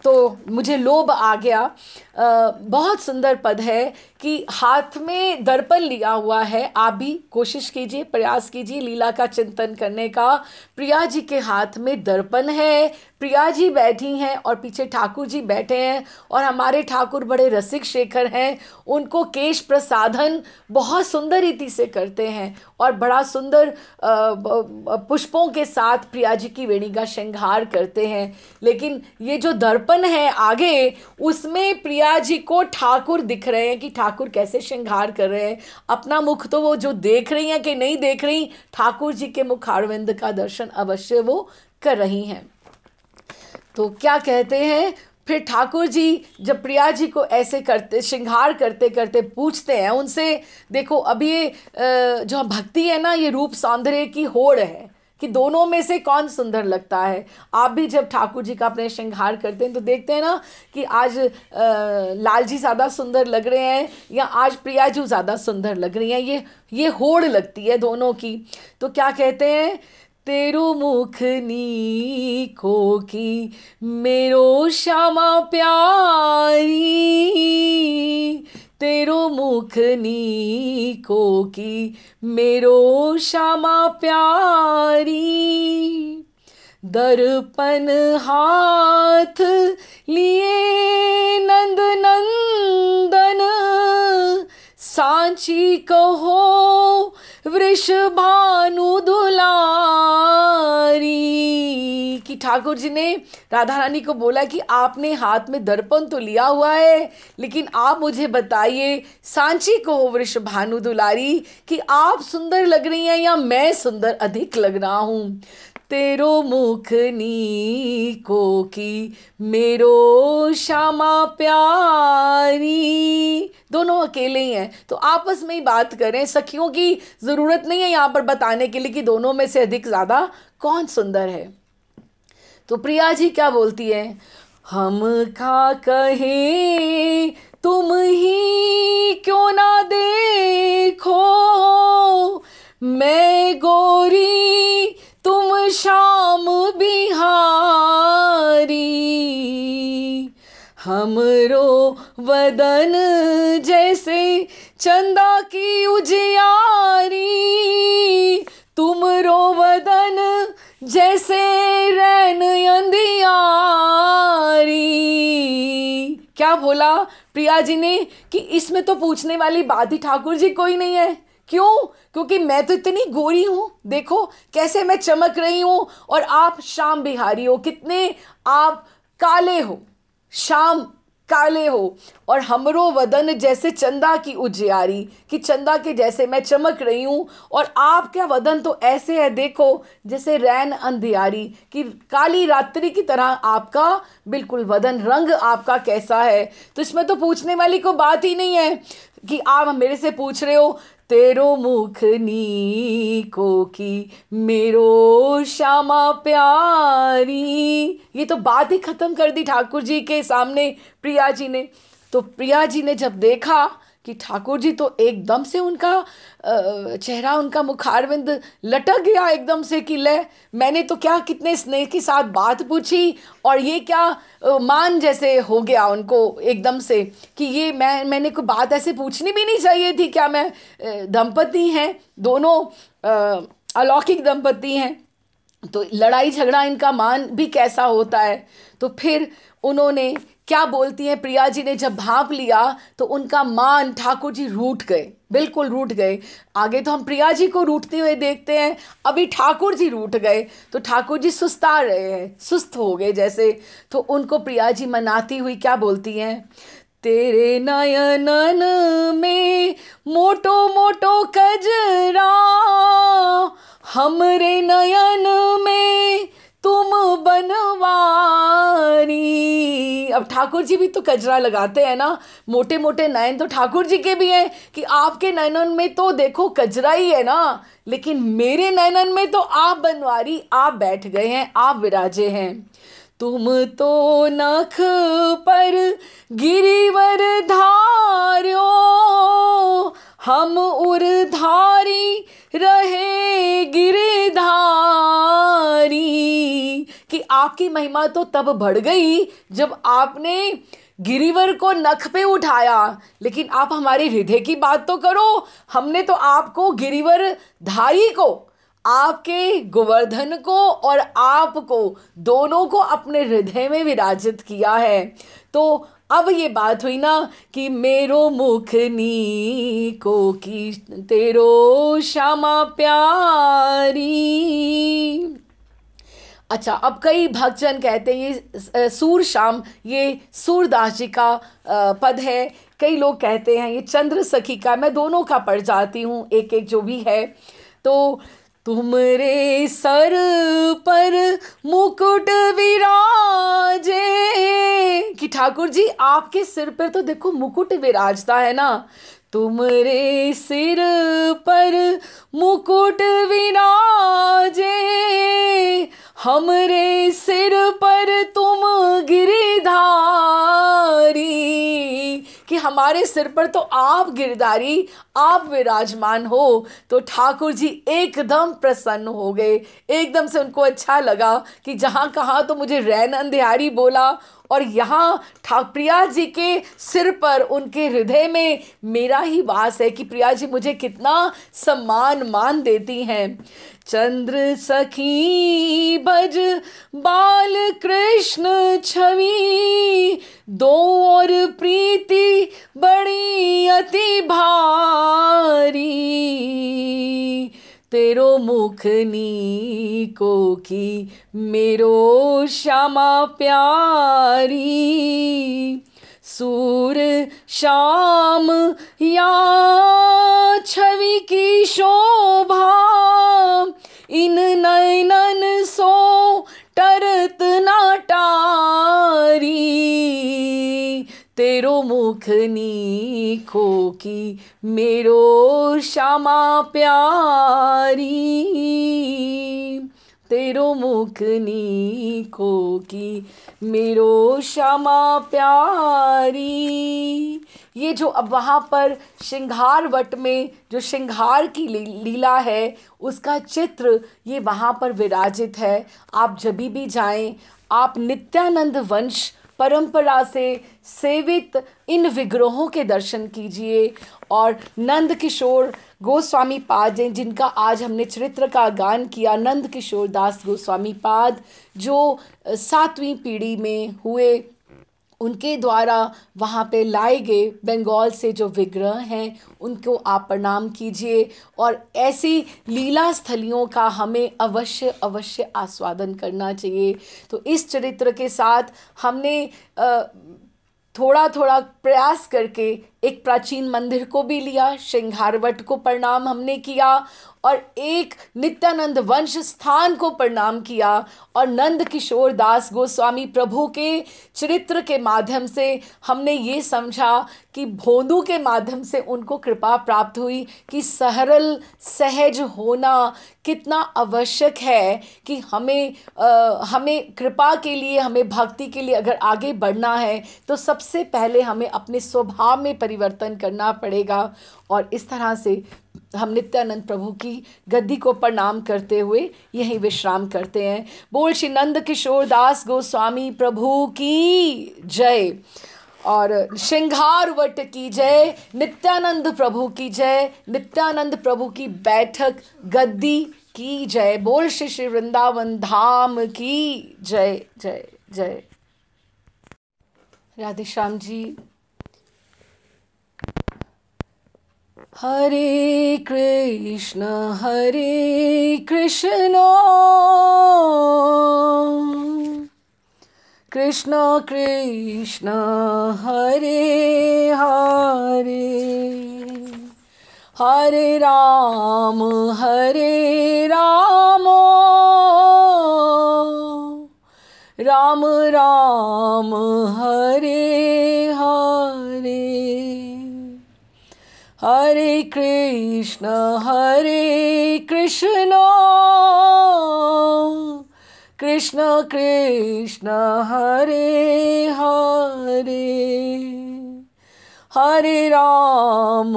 तो मुझे लोभ आ गया। बहुत सुंदर पद है कि हाथ में दर्पण लिया हुआ है, आप भी कोशिश कीजिए, प्रयास कीजिए लीला का चिंतन करने का। प्रिया जी के हाथ में दर्पण है, प्रिया जी बैठी हैं और पीछे ठाकुर जी बैठे हैं, और हमारे ठाकुर बड़े रसिक शेखर हैं, उनको केश प्रसाधन बहुत सुंदर रीति से करते हैं, और बड़ा सुंदर पुष्पों के साथ प्रिया जी की वेणी का श्रृंगार करते हैं। लेकिन ये जो दर्पण है आगे, उसमें प्रिया जी को ठाकुर दिख रहे हैं कि ठाकुर कैसे श्रृंगार कर रहे हैं। अपना मुख तो वो जो देख रही हैं कि नहीं देख रही, ठाकुर जी के मुखारविंद का दर्शन अवश्य वो कर रही हैं। तो क्या कहते हैं, फिर ठाकुर जी जब प्रिया जी को ऐसे करते, श्रृंगार करते करते पूछते हैं उनसे, देखो अभी ये जो भक्ति है ना, ये रूप सौंदर्य की होड़ है कि दोनों में से कौन सुंदर लगता है। आप भी जब ठाकुर जी का अपने श्रृंगार करते हैं तो देखते हैं ना कि आज लाल जी ज़्यादा सुंदर लग रहे हैं, या आज प्रिया जी ज़्यादा सुंदर लग रही हैं, ये होड़ लगती है दोनों की। तो क्या कहते हैं, तेरो मुख नीको की मेरो श्यामा प्यारी, तेरो मुख नीको की मेरो श्यामा प्यारी, दर्पण हाथ लिए नंद नंदन, सांची कहो वृषभानु दुलारी। कि ठाकुर जी ने राधा रानी को बोला कि आपने हाथ में दर्पण तो लिया हुआ है, लेकिन आप मुझे बताइए सांची को वृषभानु दुलारी कि आप सुंदर लग रही हैं या मैं सुंदर अधिक लग रहा हूँ। तेरो मुख नीको की मेरो श्यामा प्यारी, दोनों अकेले ही हैं तो आपस में ही बात करें। सखियों की ज़रूरत नहीं है यहाँ पर बताने के लिए कि दोनों में से अधिक ज़्यादा कौन सुंदर है। तो प्रिया जी क्या बोलती है, हम खा कहे तुम ही क्यों ना देखो, मैं गोरी तुम श्याम बिहारी, हमरो वदन जैसे चंदा की उजियारी, तुमरो वदन जैसे रैन अंधियारी। क्या बोला प्रिया जी ने कि इसमें तो पूछने वाली बात ही ठाकुर जी कोई नहीं है। क्यों? क्योंकि मैं तो इतनी गोरी हूँ, देखो कैसे मैं चमक रही हूँ, और आप श्याम बिहारी हो, कितने आप काले हो, श्याम काले हो, और हमरो वदन जैसे चंदा की उजियारी, कि चंदा के जैसे मैं चमक रही हूँ, और आपका वदन तो ऐसे है देखो जैसे रैन अंधियारी, कि काली रात्रि की तरह आपका बिल्कुल वदन, रंग आपका कैसा है। तो इसमें तो पूछने वाली कोई बात ही नहीं है कि आप मेरे से पूछ रहे हो तेरो मुख नीको की मेरो श्यामा प्यारी। ये तो बात ही खत्म कर दी ठाकुर जी के सामने प्रिया जी ने। तो प्रिया जी ने जब देखा कि ठाकुर जी तो एकदम से उनका चेहरा, उनका मुखारविंद लटक गया एकदम से कि ले, मैंने तो क्या कितने स्नेह के साथ बात पूछी, और ये क्या मान जैसे हो गया उनको एकदम से कि ये मैंने कोई बात ऐसे पूछनी भी नहीं चाहिए थी। क्या मैं दंपति हैं, दोनों अलौकिक दंपति हैं, तो लड़ाई झगड़ा इनका मान भी कैसा होता है। तो फिर उन्होंने क्या बोलती हैं प्रिया जी ने, जब भांप लिया तो उनका मान, ठाकुर जी रूठ गए, बिल्कुल रूठ गए। आगे तो हम प्रिया जी को रूठते हुए देखते हैं, अभी ठाकुर जी रूठ गए। तो ठाकुर जी सुस्ता रहे हैं, सुस्त हो गए जैसे। तो उनको प्रिया जी मनाती हुई क्या बोलती हैं, तेरे नयनन में मोटो मोटो कजरा, हमरे नयन में तुम बनवारी। अब ठाकुर जी भी तो कजरा लगाते हैं ना, मोटे मोटे नयन तो ठाकुर जी के भी हैं, कि आपके नयनन में तो देखो कजरा ही है ना, लेकिन मेरे नयनन में तो आप बनवारी, आप बैठ गए हैं, आप विराजे हैं। तुम तो नख पर गिरिवर धार्यो, हम उरधारी रहे गिरधारी। कि आपकी महिमा तो तब बढ़ गई जब आपने गिरिवर को नख पे उठाया, लेकिन आप हमारे हृदय की बात तो करो। हमने तो आपको गिरिवर धारी को, आपके गोवर्धन को और आपको, दोनों को अपने हृदय में विराजित किया है। तो अब ये बात हुई ना कि मेरो मुख नीको की तेरो श्यामा प्यारी। अच्छा, अब कई भक्तजन कहते हैं ये सूर श्याम, ये सूरदास जी का पद है। कई लोग कहते हैं ये चंद्र सखी का। मैं दोनों का पढ़ जाती हूँ, एक एक जो भी है। तो तुमरे सर पर मुकुट विराजे, कि ठाकुर जी आपके सिर पर तो देखो मुकुट विराजता है ना, तुमरे सिर पर मुकुट विराजे, हमरे सिर पर तुम गिरधारी। कि हमारे सिर पर तो आप गिरधारी, आप विराजमान हो। तो ठाकुर जी एकदम प्रसन्न हो गए, एकदम से उनको अच्छा लगा कि जहाँ कहाँ तो मुझे रैन अंधियारी बोला, और यहाँ प्रिया जी के सिर पर, उनके हृदय में मेरा ही वास है, कि प्रिया जी मुझे कितना सम्मान मान देती हैं। चंद्र सखी भज बाल कृष्ण छवि, दो और प्रीति बड़ी अति भारी, तेरो मुख नीको की मेरो श्यामा प्यारी। सूर श्याम या छवि की शोभा, इन नयनन सो टरत ना टारी, तेरो मुख नीको की मेरो श्यामा प्यारी। तेरो मुखनी को की मेरो श्यामा प्यारी। ये जो अब वहाँ पर श्रृंगार वट में जो श्रृंगार की लीला है उसका चित्र ये वहाँ पर विराजित है। आप जब भी जाएं, आप नित्यानंद वंश परंपरा से सेवित इन विग्रहों के दर्शन कीजिए। और नंद किशोर गोस्वामी पाद हैं, जिनका आज हमने चरित्र का गान किया, नंद किशोर दास गोस्वामी पाद जो 7वीं पीढ़ी में हुए, उनके द्वारा वहाँ पे लाए गए बंगाल से जो विग्रह हैं उनको आप प्रणाम कीजिए। और ऐसी लीला स्थलियों का हमें अवश्य अवश्य आस्वादन करना चाहिए। तो इस चरित्र के साथ हमने थोड़ा थोड़ा प्रयास करके एक प्राचीन मंदिर को भी लिया, श्रृंगारवट को प्रणाम हमने किया, और एक नित्यानंद वंश स्थान को प्रणाम किया, और नंद किशोर दास गोस्वामी प्रभु के चरित्र के माध्यम से हमने ये समझा कि भोंदू के माध्यम से उनको कृपा प्राप्त हुई कि सरल सहज होना कितना आवश्यक है। कि हमें कृपा के लिए, हमें भक्ति के लिए अगर आगे बढ़ना है तो सबसे पहले हमें अपने स्वभाव में परिवर्तन करना पड़ेगा। और इस तरह से हम नित्यानंद प्रभु की गद्दी को प्रणाम करते हुए यहीं विश्राम करते हैं। बोल श्री नंद किशोर दास गोस्वामी प्रभु की जय, और श्रृंगारवट की जय, नित्यानंद प्रभु की जय, नित्यानंद प्रभु की बैठक गद्दी की जय। बोल श्री श्री वृंदावन धाम की जय जय जय। राधे श्याम जी। हरे कृष्ण कृष्ण कृष्ण हरे हरे, हरे राम राम राम हरे हरे, हरे कृष्ण कृष्ण कृष्ण हरे हरे, हरे राम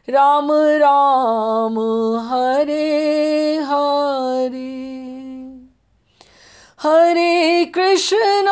राम राम हरे हरे, हरे कृष्ण